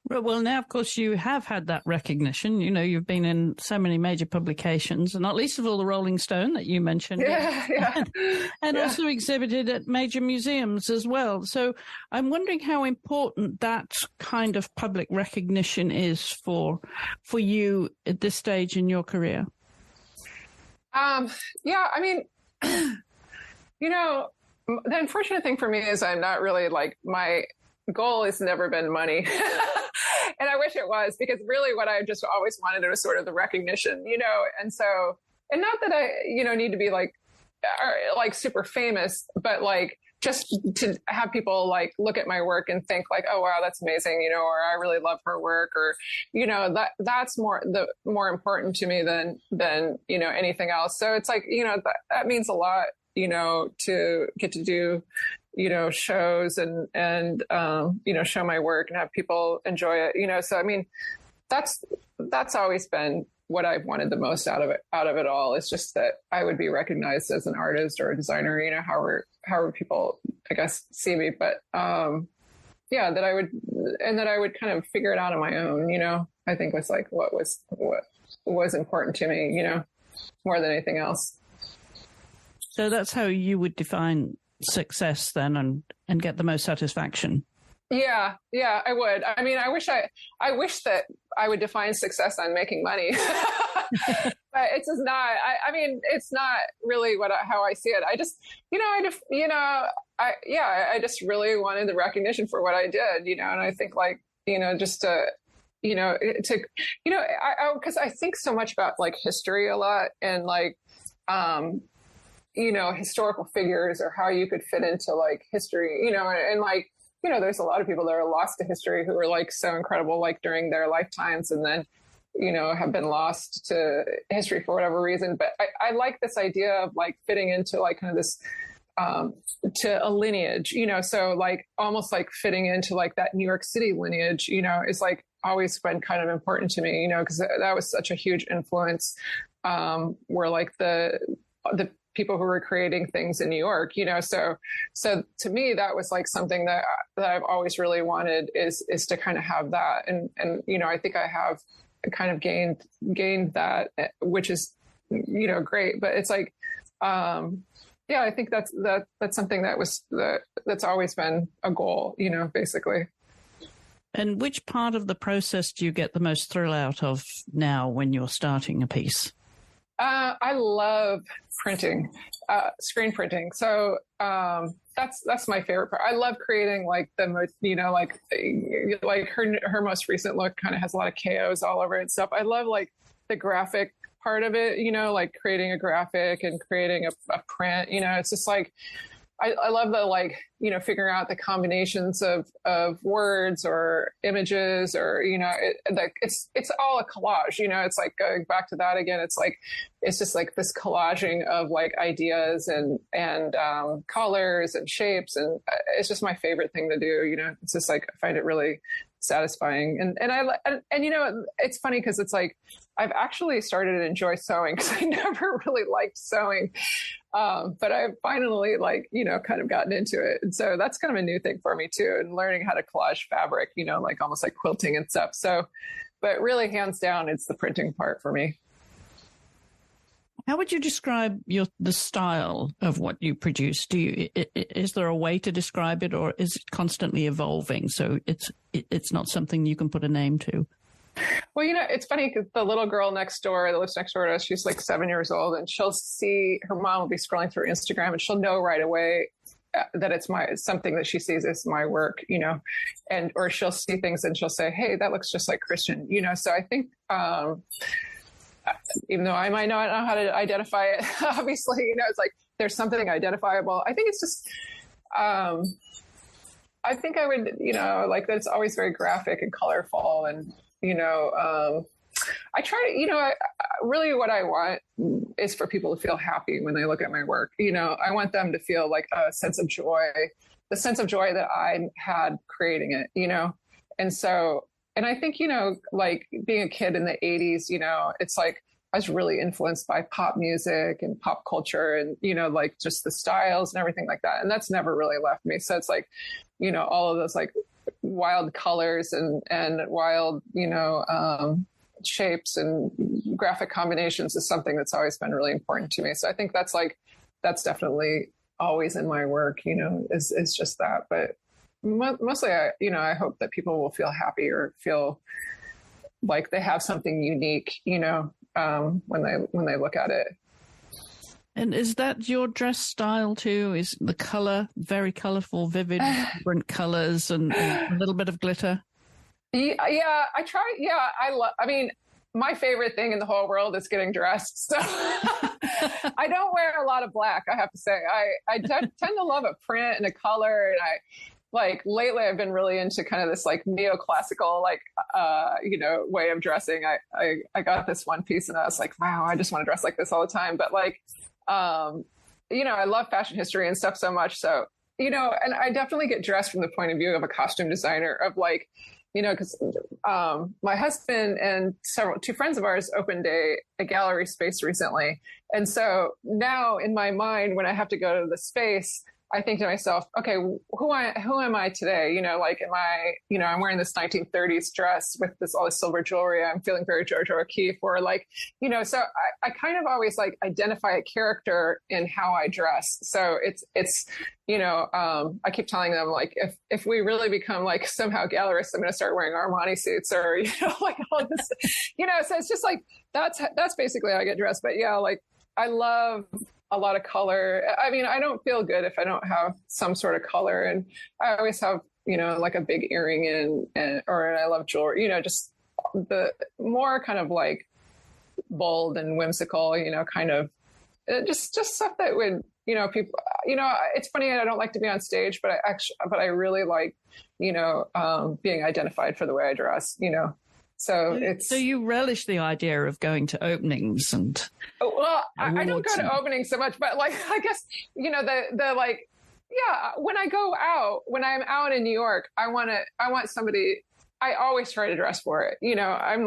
Well, now, of course, you have had that recognition. You know, you've been in so many major publications, and not least of all the Rolling Stone that you mentioned. Yeah. And also exhibited at major museums as well. So I'm wondering how important that kind of public recognition is for you at this stage in your career. Yeah, I mean, you know, the unfortunate thing for me is I'm not really like, my goal has never been money. And I wish it was, because really what I just always wanted was sort of the recognition, you know? And so, and not that I, you know, need to be like super famous, but like just to have people like look at my work and think like, oh, wow, that's amazing, you know, or I really love her work, or, you know, that's more important to me than, you know, anything else. So it's like, you know, that means a lot, you know, to get to do, you know, shows and you know, show my work and have people enjoy it, you know? So, I mean, that's always been what I've wanted the most out of it all. It's just that I would be recognized as an artist or a designer, you know, however people, I guess, see me. But, yeah, that I would kind of figure it out on my own, you know, I think was like what was important to me, you know, more than anything else. So that's how you would define success then, and get the most satisfaction. Yeah, I would. I mean, I wish that I would define success on making money, but it's just not. I mean, it's not really how I see it. I just, I just really wanted the recognition for what I did, you know. And I think like, you know, just to, you know, because I think so much about like history a lot, and like, you know, historical figures, or how you could fit into like history, you know, and like, you know, there's a lot of people that are lost to history who are like so incredible, like during their lifetimes, and then, you know, have been lost to history for whatever reason. But I like this idea of like fitting into like kind of this, to a lineage, you know, so like almost like fitting into like that New York City lineage, you know, is like always been kind of important to me, you know, because that was such a huge influence, where like the people who were creating things in New York, you know, so to me, that was like something that I've always really wanted is to kind of have that. And, you know, I think I have kind of gained that, which is, you know, great, but it's like, yeah, I think that's something that's always been a goal, you know, basically. And which part of the process do you get the most thrill out of now when you're starting a piece? I love printing, screen printing. So that's my favorite part. I love creating like the most, you know, like her most recent look kind of has a lot of KOs all over it and stuff. I love like the graphic part of it, you know, like creating a graphic and creating a print. You know, it's just like I love the, like, you know, figuring out the combinations of words or images, or, you know, it's all a collage, you know. It's like going back to that again. It's like, it's just like this collaging of like ideas and colors and shapes. And it's just my favorite thing to do. You know, it's just like, I find it really satisfying. And you know, it's funny because it's like, I've actually started to enjoy sewing because I never really liked sewing. But I've finally, like, you know, kind of gotten into it. And so that's kind of a new thing for me too. And learning how to collage fabric, you know, like almost like quilting and stuff. So, but really hands down, it's the printing part for me. How would you describe the style of what you produce? Is there a way to describe it, or is it constantly evolving? So it's not something you can put a name to. Well, you know, it's funny because the little girl next door that lives next door to us, she's like 7 years old, and she'll see her mom will be scrolling through Instagram, and she'll know right away that it's something that she sees as my work, you know, or she'll see things and she'll say, "Hey, that looks just like Christian," you know. So I think, even though I might not know how to identify it, obviously, you know, it's like there's something identifiable. I think it's just, I think I would, you know, like that it's always very graphic and colorful, and, you know, I try to, you know, really what I want is for people to feel happy when they look at my work. You know, I want them to feel like a sense of joy, the sense of joy that I had creating it, you know? And so, and I think, you know, like being a kid in the 80s, you know, it's like I was really influenced by pop music and pop culture and, you know, like just the styles and everything like that. And that's never really left me. So it's like, you know, all of those like wild colors and wild, shapes and graphic combinations is something that's always been really important to me. So I think that's definitely always in my work, is just that. But mostly, I hope that people will feel happy or feel like they have something unique, when they look at it. And is that your dress style too? Is the color very colorful, vivid, vibrant colors and a little bit of glitter? Yeah, I try. Yeah, I mean, my favorite thing in the whole world is getting dressed. So I don't wear a lot of black, I have to say. I tend to love a print and a color. And lately I've been really into kind of this neoclassical, way of dressing. I got this one piece and I was like, wow, I just want to dress like this all the time. But I love fashion history and stuff so much. So, and I definitely get dressed from the point of view of a costume designer of because my husband and two friends of ours opened a gallery space recently. And so now in my mind, when I have to go to the space, I think to myself, okay, who am I today? I'm wearing this 1930s dress with all this silver jewelry. I'm feeling very Georgia O'Keeffe, or so I kind of always identify a character in how I dress. So it's I keep telling them if we really become somehow gallerists, I'm going to start wearing Armani suits or, all this, so it's just that's basically how I get dressed. But yeah, I love a lot of color. I mean, I don't feel good if I don't have some sort of color. And I always have, a big earring or I love jewelry, just the more kind of bold and whimsical, kind of just stuff that would, people, it's funny. I don't like to be on stage, but I really like, being identified for the way I dress, So you relish the idea of going to openings and. Well, I don't go to openings so much, but I guess, when I go out, when I'm out in New York, I want somebody, I always try to dress for it. I'm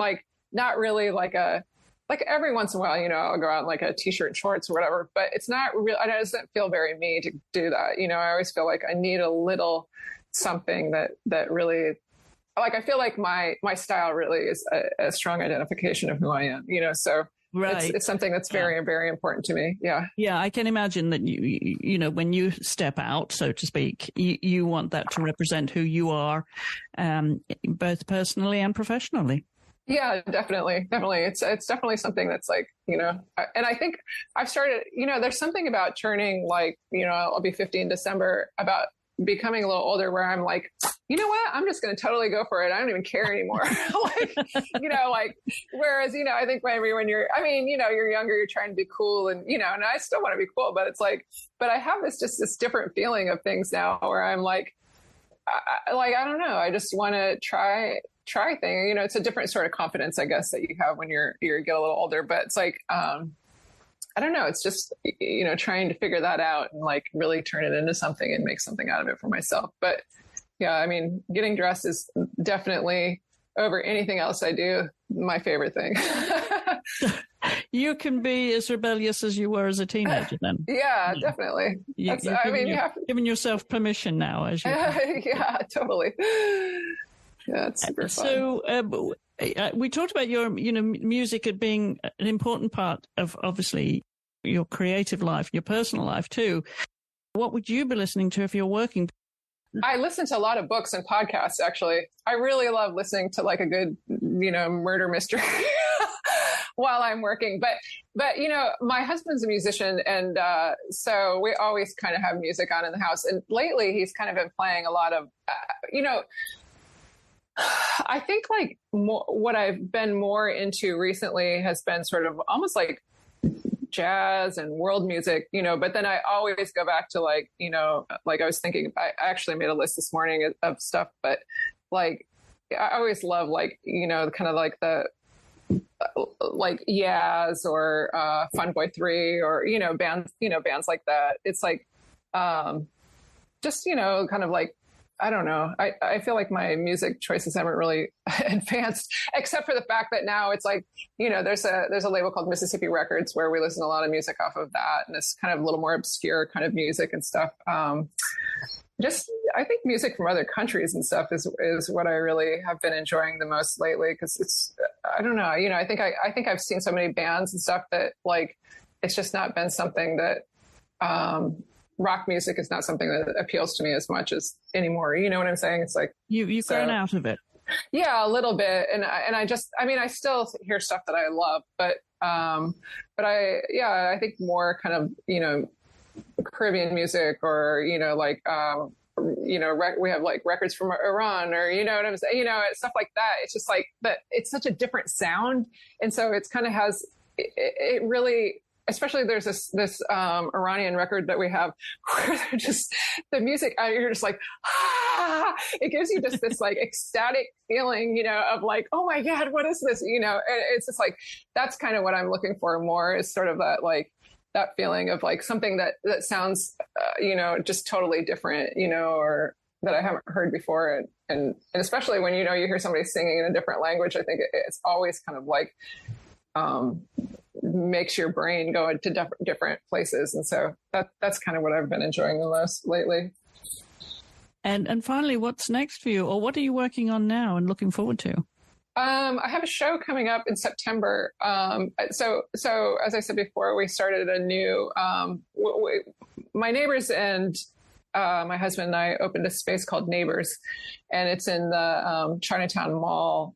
not really every once in a while, I'll go out in a t-shirt and shorts or whatever, but it's not real. It doesn't feel very me to do that. I always feel like I need a little something that really, I feel like my style really is a strong identification of who I am, so right. It's something that's very, very important to me. Yeah. Yeah. I can imagine that when you step out, so to speak, you want that to represent who you are, both personally and professionally. Yeah, definitely. Definitely. It's definitely something that's and I think I've started, there's something about turning I'll be 50 in December, about becoming a little older where I'm you know what? I'm just going to totally go for it. I don't even care anymore. Whereas, I think when you're younger, you're trying to be cool and, and I still want to be cool, but it's but I have this different feeling of things now where I'm I don't know. I just want to try things, it's a different sort of confidence, I guess, that you have when you get a little older, but it's I don't know. It's just, trying to figure that out and really turn it into something and make something out of it for myself. But yeah, I mean, getting dressed is definitely, over anything else I do, my favorite thing. You can be as rebellious as you were as a teenager then. Yeah, definitely. You giving yourself permission now. As you yeah, totally. Yeah, it's super fun. So we talked about your, music as being an important part of, obviously, your creative life, your personal life too. What would you be listening to if you're working? I listen to a lot of books and podcasts, actually. I really love listening to a good, murder mystery while I'm working. But my husband's a musician, and so we always kind of have music on in the house. And lately he's kind of been playing a lot of, I think what I've been more into recently has been sort of almost jazz and world music, but then I always go back to I was thinking, I actually made a list this morning of stuff, but I always love kind of the Yaz or Fun Boy 3 or bands like that. It's just kind of I don't know. I feel like my music choices haven't really advanced, except for the fact that now it's there's a label called Mississippi Records where we listen to a lot of music off of that, and it's kind of a little more obscure kind of music and stuff. I I think music from other countries and stuff is what I really have been enjoying the most lately. Cause it's, I don't know, I think I've seen so many bands and stuff that like, it's just not been something that, rock music is not something that appeals to me as much as anymore. You know what I'm saying? It's like, you've grown out of it. Yeah, a little bit. And I still hear stuff that I love, but I think more kind of, Caribbean music or, we have like records from Iran or, you know what I'm saying? Stuff like that. It's just like, but it's such a different sound. And so it's kind of has, it really, especially there's this Iranian record that we have where they're just, the music, you're just like, it gives you just this like ecstatic feeling, of like, oh my God, what is this? It's just like, that's kind of what I'm looking for more is sort of that, like that feeling of like something that sounds, just totally different, or that I haven't heard before. And especially when, you hear somebody singing in a different language, I think it's always kind of like, makes your brain go into different places. And so that's kind of what I've been enjoying the most lately. And finally, what's next for you, or what are you working on now and looking forward to? I have a show coming up in September. So as I said before, we started a new, my neighbors and my husband and I opened a space called Neighbors, and it's in the Chinatown Mall.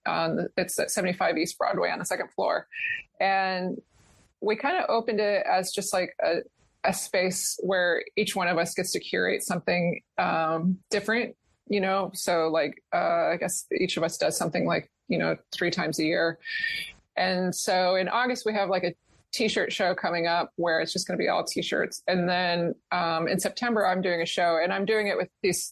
It's at 75 East Broadway on the second floor. And we kind of opened it as just like a space where each one of us gets to curate something different, so like I guess each of us does something like 3 times a year. And so in August we have like a t-shirt show coming up where it's just going to be all t-shirts. And then in September I'm doing a show, and I'm doing it with this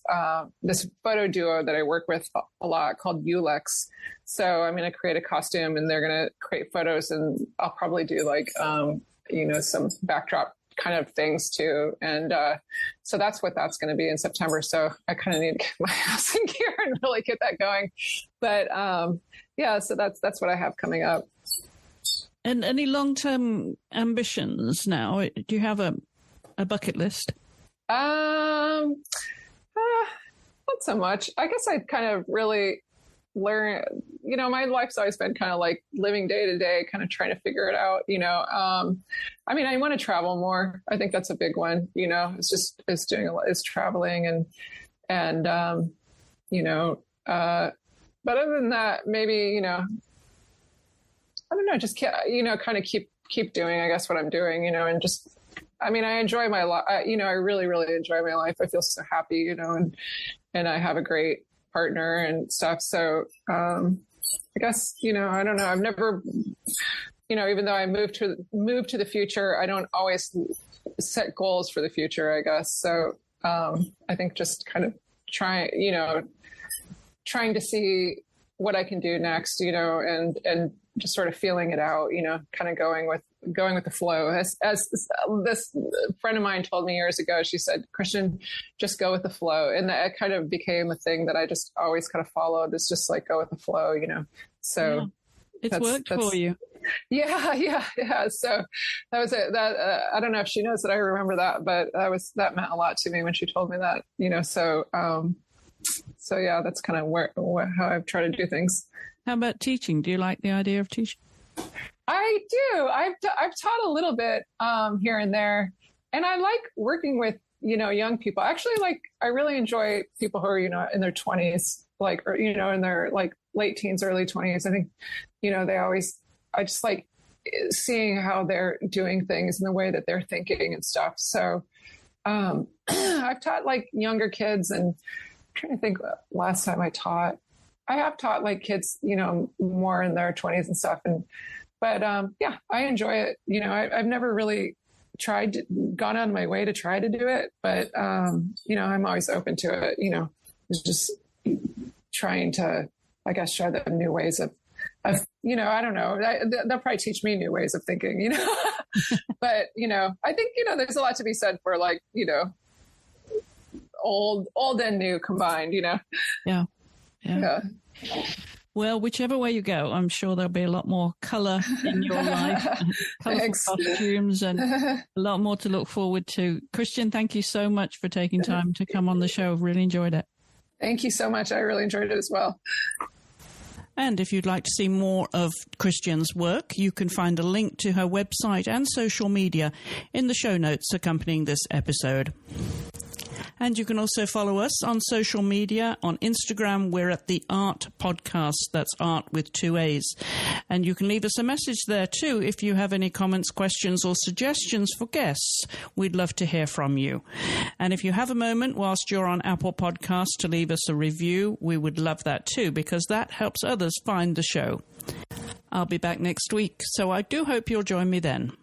photo duo that I work with a lot called Ulex. So I'm going to create a costume and they're going to create photos, and I'll probably do like some backdrop kind of things too. And so that's what that's going to be in September. So I kind of need to get my house in gear and really get that going. But so that's what I have coming up. And any long-term ambitions now? Do you have a bucket list? Not so much. I guess I kind of really learn, my life's always been kind of like living day to day, kind of trying to figure it out, I want to travel more. I think that's a big one, it's doing a lot, it's traveling and but other than that, maybe, I don't know, just, kind of keep doing, I guess, what I'm doing, and just, I enjoy my life. I really, really enjoy my life. I feel so happy, and I have a great partner and stuff. So, I guess, I don't know. I've never, even though I moved to the future, I don't always set goals for the future, I guess. So, I think just kind of trying to see what I can do next, and just sort of feeling it out, kind of going with the flow. As this friend of mine told me years ago, she said, Christian, just go with the flow. And that kind of became a thing that I just always kind of followed. It's just like, go with the flow, so it's worked for you. Yeah. So that was it. That, I don't know if she knows that I remember that, but that meant a lot to me when she told me that, so yeah, that's kind of how I've tried to do things. How about teaching? Do you like the idea of teaching? I do. I've taught a little bit here and there, and I like working with young people. Actually, I really enjoy people who are in their 20s, or in their like late teens, early 20s. I think I just like seeing how they're doing things and the way that they're thinking and stuff. So I've taught like younger kids, and I'm trying to think last time I have taught like kids, more in their 20s and stuff. But I enjoy it. I've never really gone out of my way to try to do it, but, I'm always open to it, just trying to, I guess, show them new ways of, I don't know, they'll probably teach me new ways of thinking, but, I think, there's a lot to be said for like, old and new combined, Yeah. Well, whichever way you go, I'm sure there'll be a lot more colour in your life, colourful costumes, and a lot more to look forward to. Christiane, thank you so much for taking time to come on the show. I've really enjoyed it. Thank you so much. I really enjoyed it as well. And if you'd like to see more of Christiane's work, you can find a link to her website and social media in the show notes accompanying this episode. And you can also follow us on social media. On Instagram, we're at The Art Podcast. That's art with 2 A's. And you can leave us a message there too if you have any comments, questions, or suggestions for guests. We'd love to hear from you. And if you have a moment whilst you're on Apple Podcasts to leave us a review, we would love that too, because that helps others find the show. I'll be back next week, so I do hope you'll join me then.